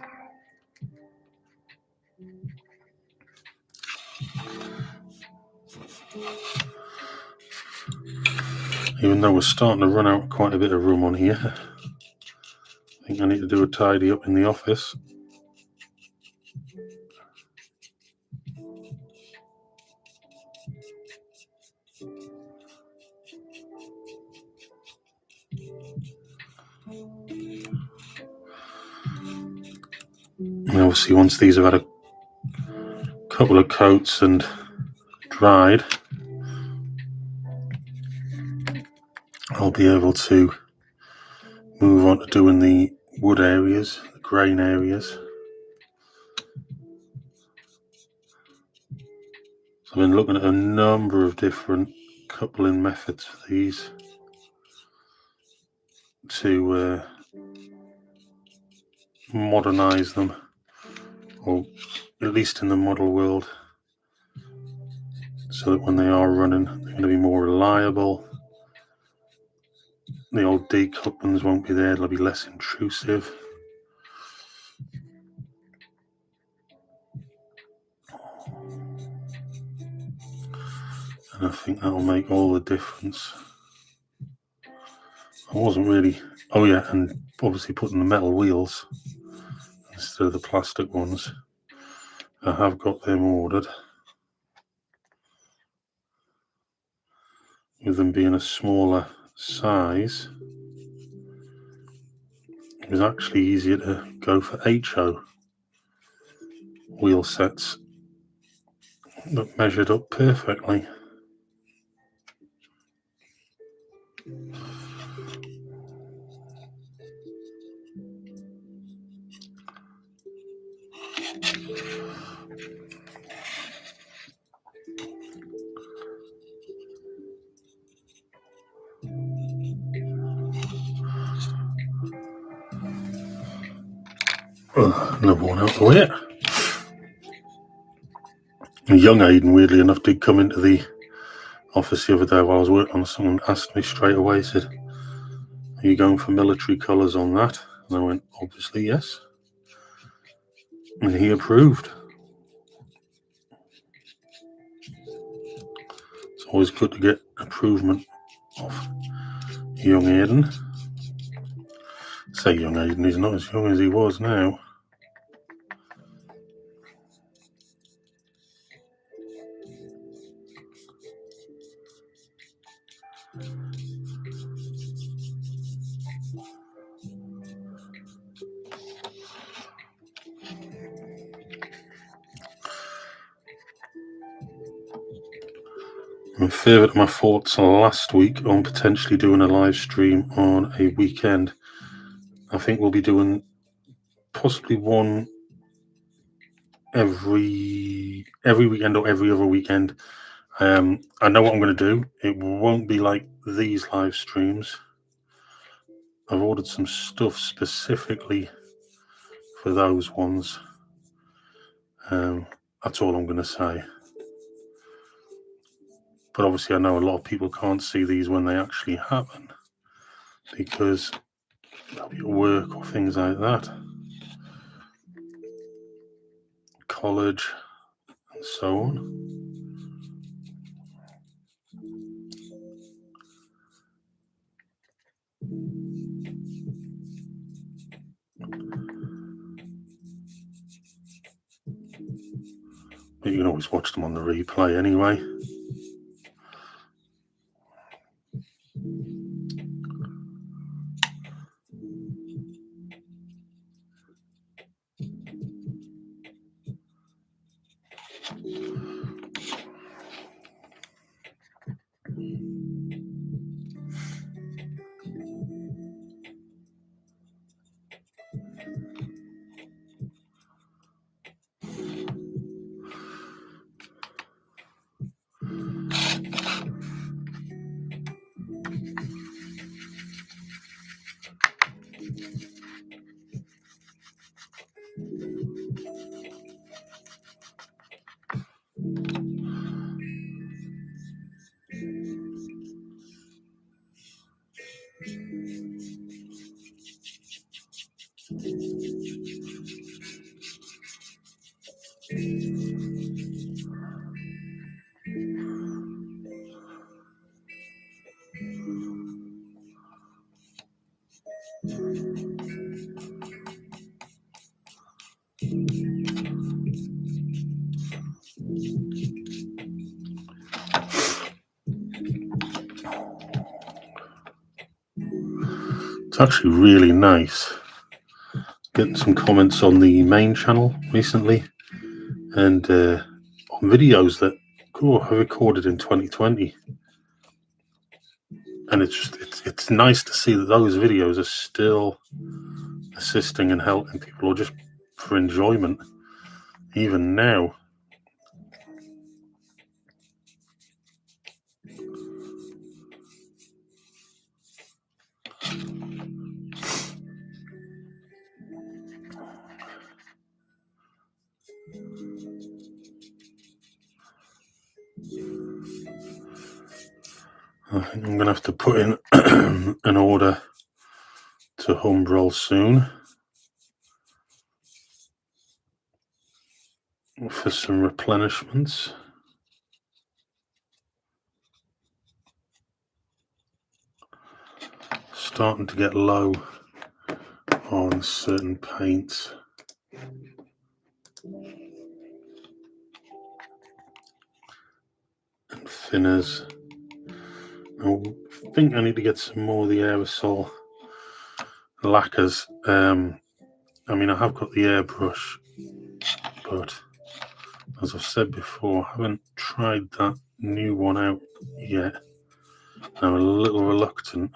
Even though we're starting to run out quite a bit of room on here. I think I need to do a tidy up in the office. And obviously once these have had a couple of coats and dried, I'll be able to move on to doing the wood areas, the grain areas. So I've been looking at a number of different coupling methods for these to modernize them, or at least in the model world, so that when they are running, they're going to be more reliable. The old decouplings won't be there, they'll be less intrusive. And I think that'll make all the difference. I wasn't really, oh yeah, and obviously putting the metal wheels instead of the plastic ones. I have got them ordered, with them being a smaller size. It was actually easier to go for HO wheel sets that measured up perfectly. Another one out the way. A young Aiden, weirdly enough, did come into the office the other day while I was working on something, asked me straight away, said, "Are you going for military colours on that?" And I went, "Obviously, yes." And he approved. It's always good to get approval of young Aiden. Say young Aiden, he's not as young as he was now. And further to my thoughts last week on potentially doing a live stream on a weekend, I think we'll be doing possibly one every weekend or every other weekend. I know what I'm going to do. It won't be like these live streams. I've ordered some stuff specifically for those ones. That's all I'm going to say. But obviously I know a lot of people can't see these when they actually happen, because they'll be at work or things like that, college and so on. But you can always watch them on the replay anyway. It's actually really nice. Getting some comments on the main channel recently, and on videos that I recorded in 2020, and it's nice to see that those videos are still assisting and helping people, or just for enjoyment, even now. I think I'm going to have to put in an order to Humbrol soon for some replenishments. Starting to get low on certain paints. And thinners. I think I need to get some more of the aerosol lacquers. I mean, I have got the airbrush, but as I've said before, I haven't tried that new one out yet. I'm a little reluctant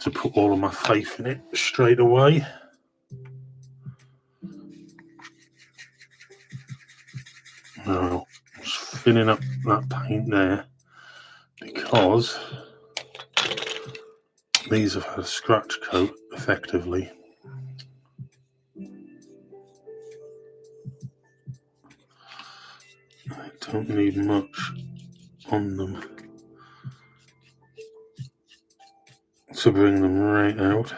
to put all of my faith in it straight away. Now, just filling up that paint there, because these have had a scratch coat effectively. I don't need much on them to bring them right out.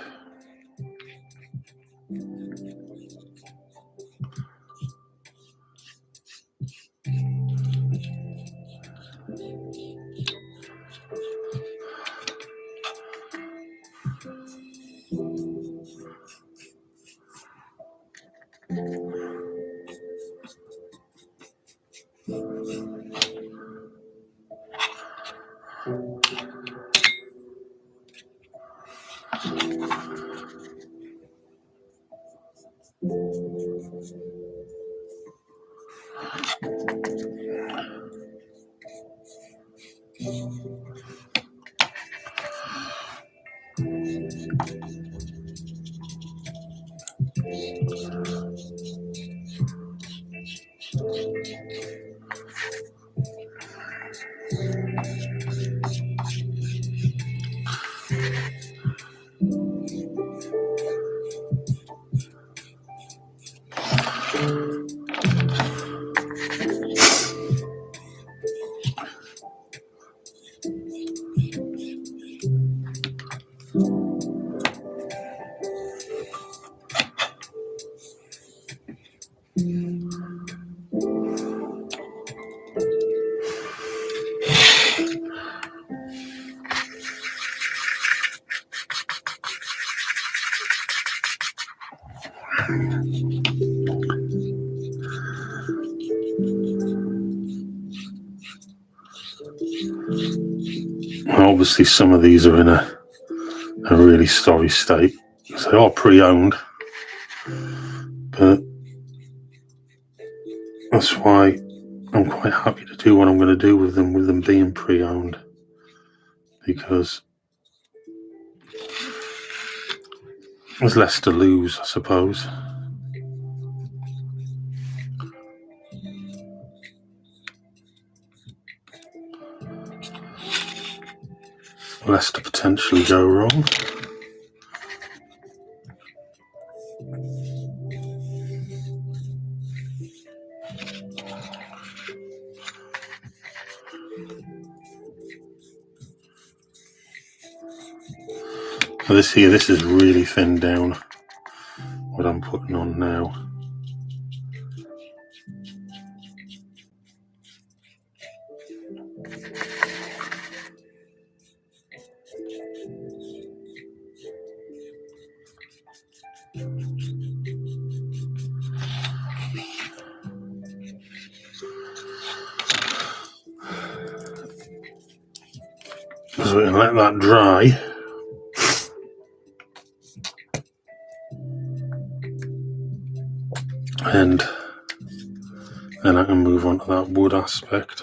Obviously, some of these are in a really sorry state. They are pre-owned, but that's why I'm quite happy to do what I'm going to do with them being pre-owned, because there's less to lose, I suppose. Less to potentially go wrong. This is really thinned down, what I'm putting on now. So we can let that dry. and then I can move on to that wood aspect.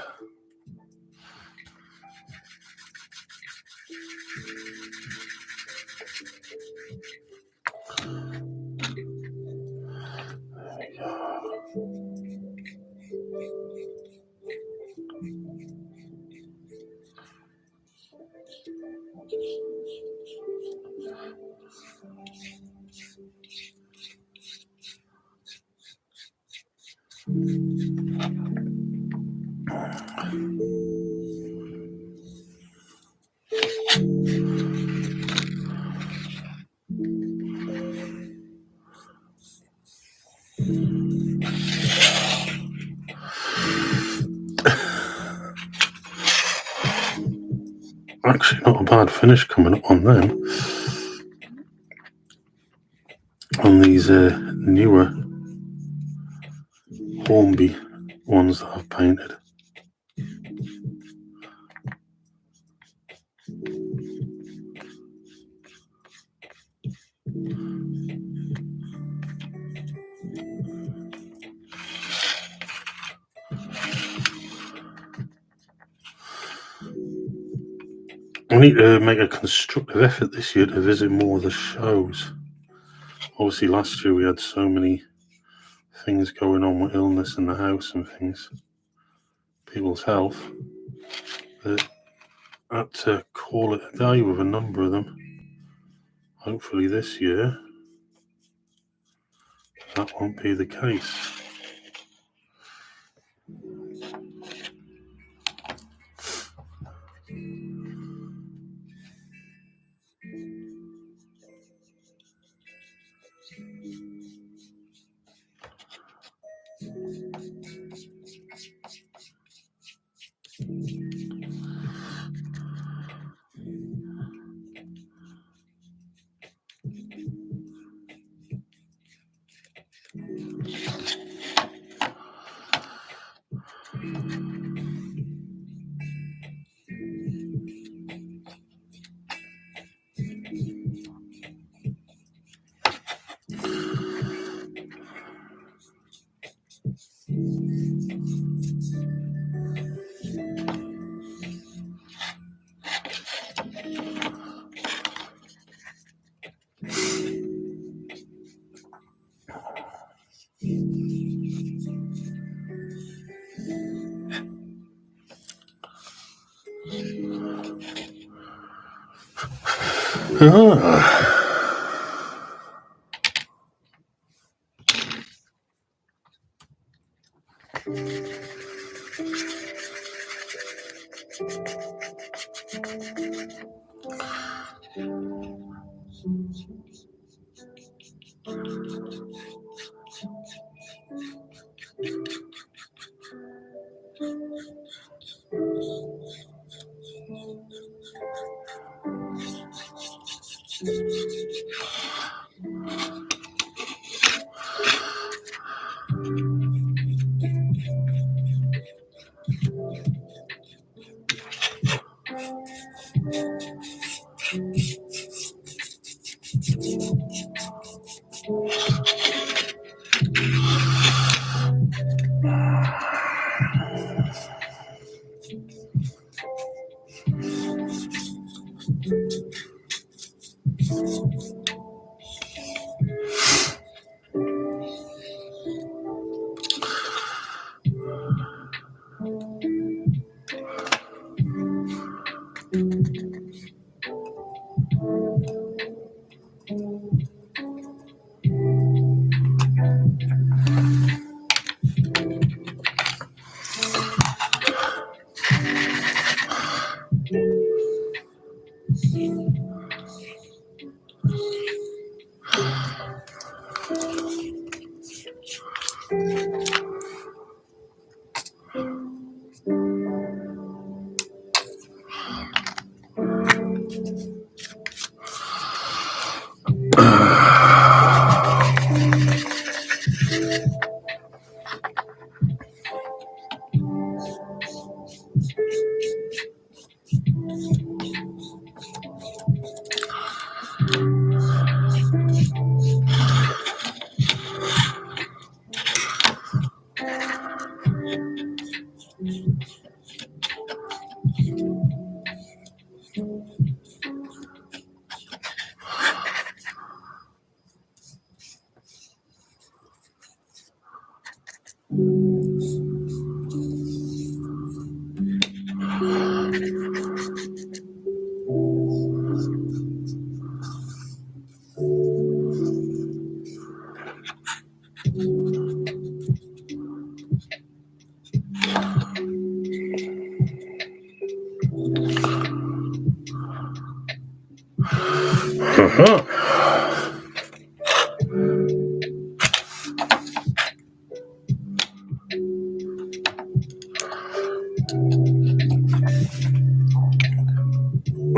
Actually, not a bad finish coming up on them. On these newer Hornby ones that I've painted. I need to make a constructive effort this year to visit more of the shows. Obviously, last year we had so many things going on with illness in the house and things, people's health, that I had to call it a day with a number of them. Hopefully this year that won't be the case.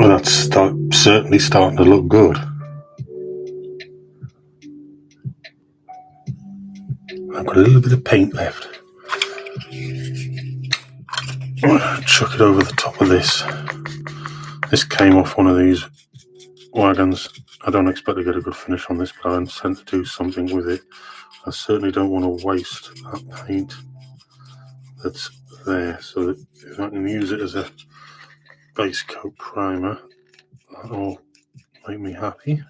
Well, that's certainly starting to look good. I've got a little bit of paint left. Chuck it over the top of this. This came off one of these wagons. I don't expect to get a good finish on this, but I intend to do something with it. I certainly don't want to waste that paint that's there, so that if I can use it as a base coat primer, that'll make me happy.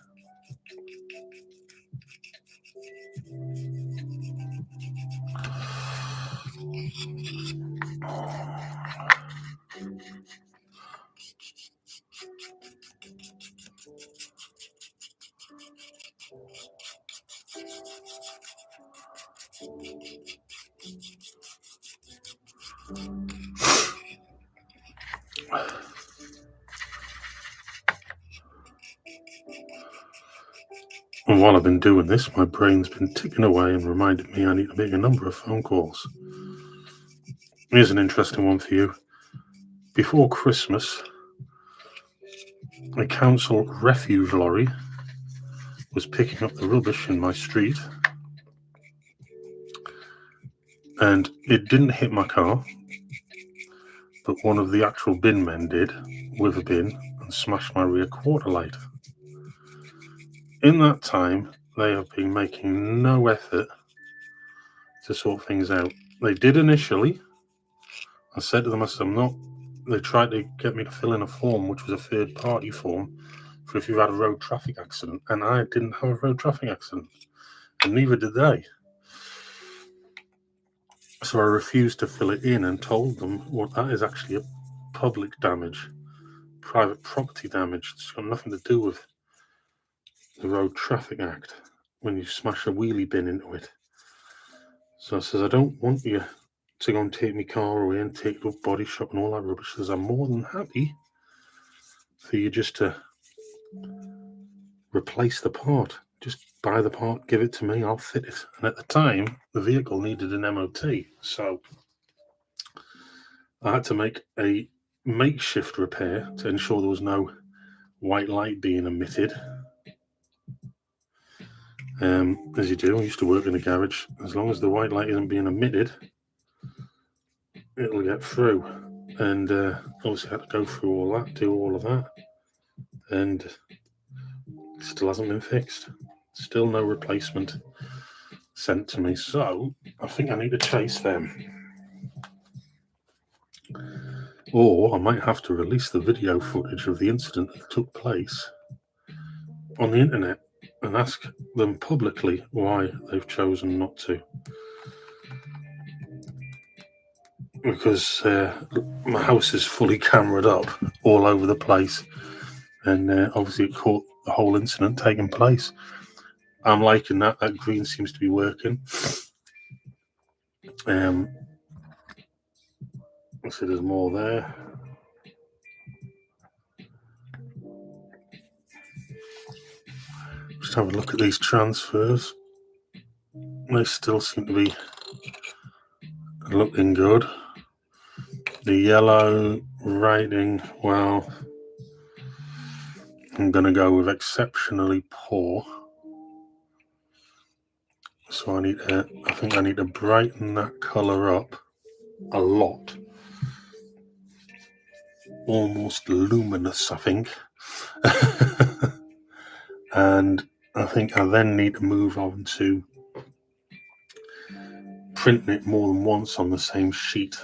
And while I've been doing this, my brain's been ticking away and reminded me I need to make a number of phone calls. Here's an interesting one for you. Before Christmas, a council refuge lorry was picking up the rubbish in my street, and it didn't hit my car, but one of the actual bin men did with a bin and smashed my rear quarter light. In that time, they have been making no effort to sort things out. They did initially. I said to them, they tried to get me to fill in a form, which was a third-party form, for if you had a road traffic accident, and I didn't have a road traffic accident, and neither did they. So I refused to fill it in and told them, well, that is actually a public damage, private property damage. It's got nothing to do with the Road Traffic Act when you smash a wheelie bin into it. So I says, I don't want you to go and take my car away and take it up body shop and all that rubbish. Says, I'm more than happy for you just to replace the part. Just buy the part, give it to me, I'll fit it. And at the time, the vehicle needed an MOT. So I had to make a makeshift repair to ensure there was no white light being emitted. As you do, I used to work in a garage. As long as the white light isn't being emitted, it'll get through. And obviously I had to go through all that, do all of that. And it still hasn't been fixed. Still no replacement sent to me. So I think I need to chase them. Or I might have to release the video footage of the incident that took place on the internet and ask them publicly why they've chosen not to. Because my house is fully cameraed up all over the place, and obviously it caught the whole incident taking place. I'm liking that. That green seems to be working. So there's more there. Just have a look at these transfers. They still seem to be looking good. The yellow writing, well, I'm going to go with exceptionally poor. So I think I need to brighten that colour up a lot. Almost luminous, I think. And I think I then need to move on to printing it more than once on the same sheet.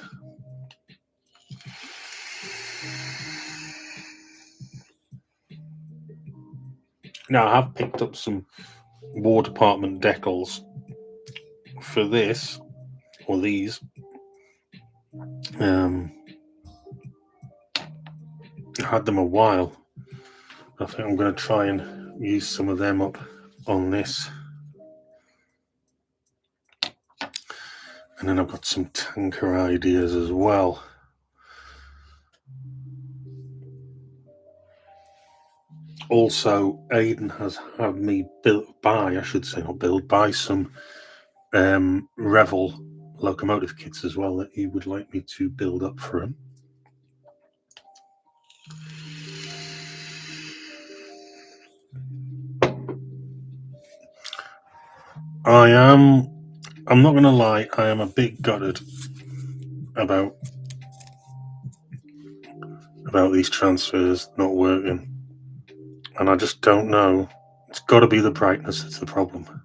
Now, I have picked up some War Department decals for this, or these. I had them a while. I think I'm going to try and use some of them up on this. And then I've got some tanker ideas as well. Also, Aidan has had me buy some Revel locomotive kits as well that he would like me to build up for him. I'm not going to lie, I am a bit gutted about these transfers not working. And I just don't know. It's got to be the brightness that's the problem.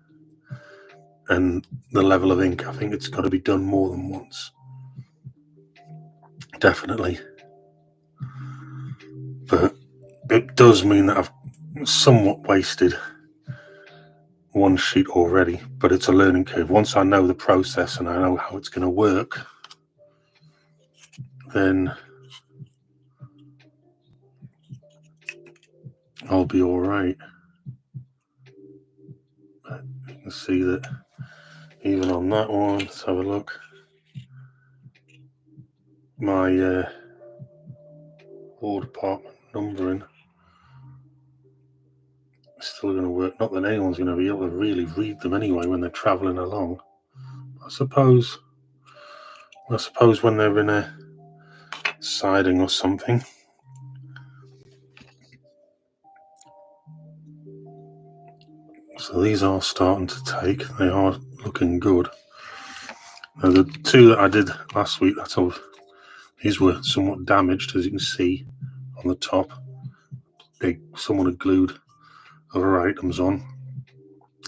And the level of ink. I think it's got to be done more than once. Definitely. But it does mean that I've somewhat wasted one sheet already. But it's a learning curve. Once I know the process and I know how it's going to work, then I'll be all right. But you can see that even on that one, let's have a look. My War Department numbering is still going to work. Not that anyone's going to be able to really read them anyway when they're travelling along. I suppose when they're in a siding or something. So these are starting to take. They are looking good. Now the two that I did last week, these were somewhat damaged, as you can see on the top. Someone had glued other items on.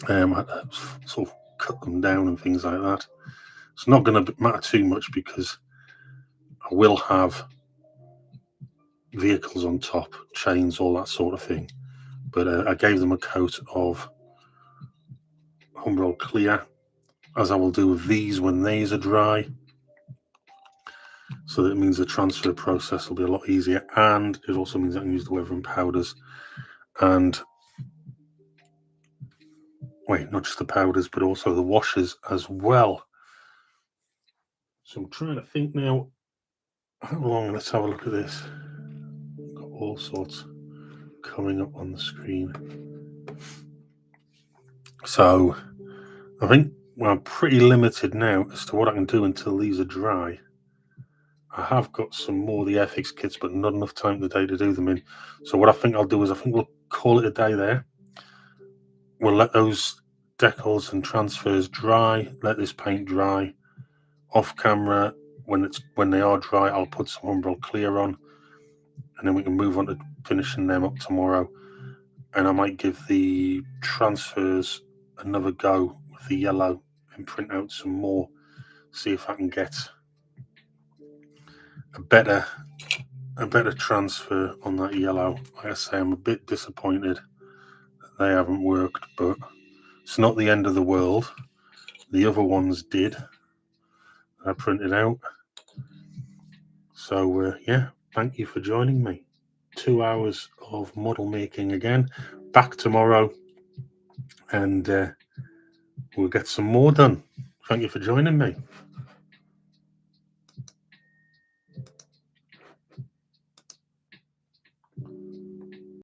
I had to sort of cut them down and things like that. It's not going to matter too much because I will have vehicles on top, chains, all that sort of thing. But I gave them a coat of Humbrol Clear, as I will do with these when these are dry. So that means the transfer process will be a lot easier, and it also means I can use the weathering powders and not just the powders, but also the washers as well. So I'm trying to think now how long. Let's have a look at this. Got all sorts coming up on the screen. So I think I'm pretty limited now as to what I can do until these are dry. I have got some more of the FX kits, but not enough time today to do them in. So what I think I'll do is I think we'll call it a day there. We'll let those decals and transfers dry, let this paint dry. Off camera, when they are dry, I'll put some Humbrol Clear on, and then we can move on to finishing them up tomorrow. And I might give the transfers another go with the yellow and print out some more, see if I can get a better transfer on that yellow. Like I say, I'm a bit disappointed that they haven't worked, but it's not the end of the world. The other ones did. I printed out. So yeah, thank you for joining me. 2 hours of model making again. Back tomorrow, and we'll get some more done. Thank you for joining me.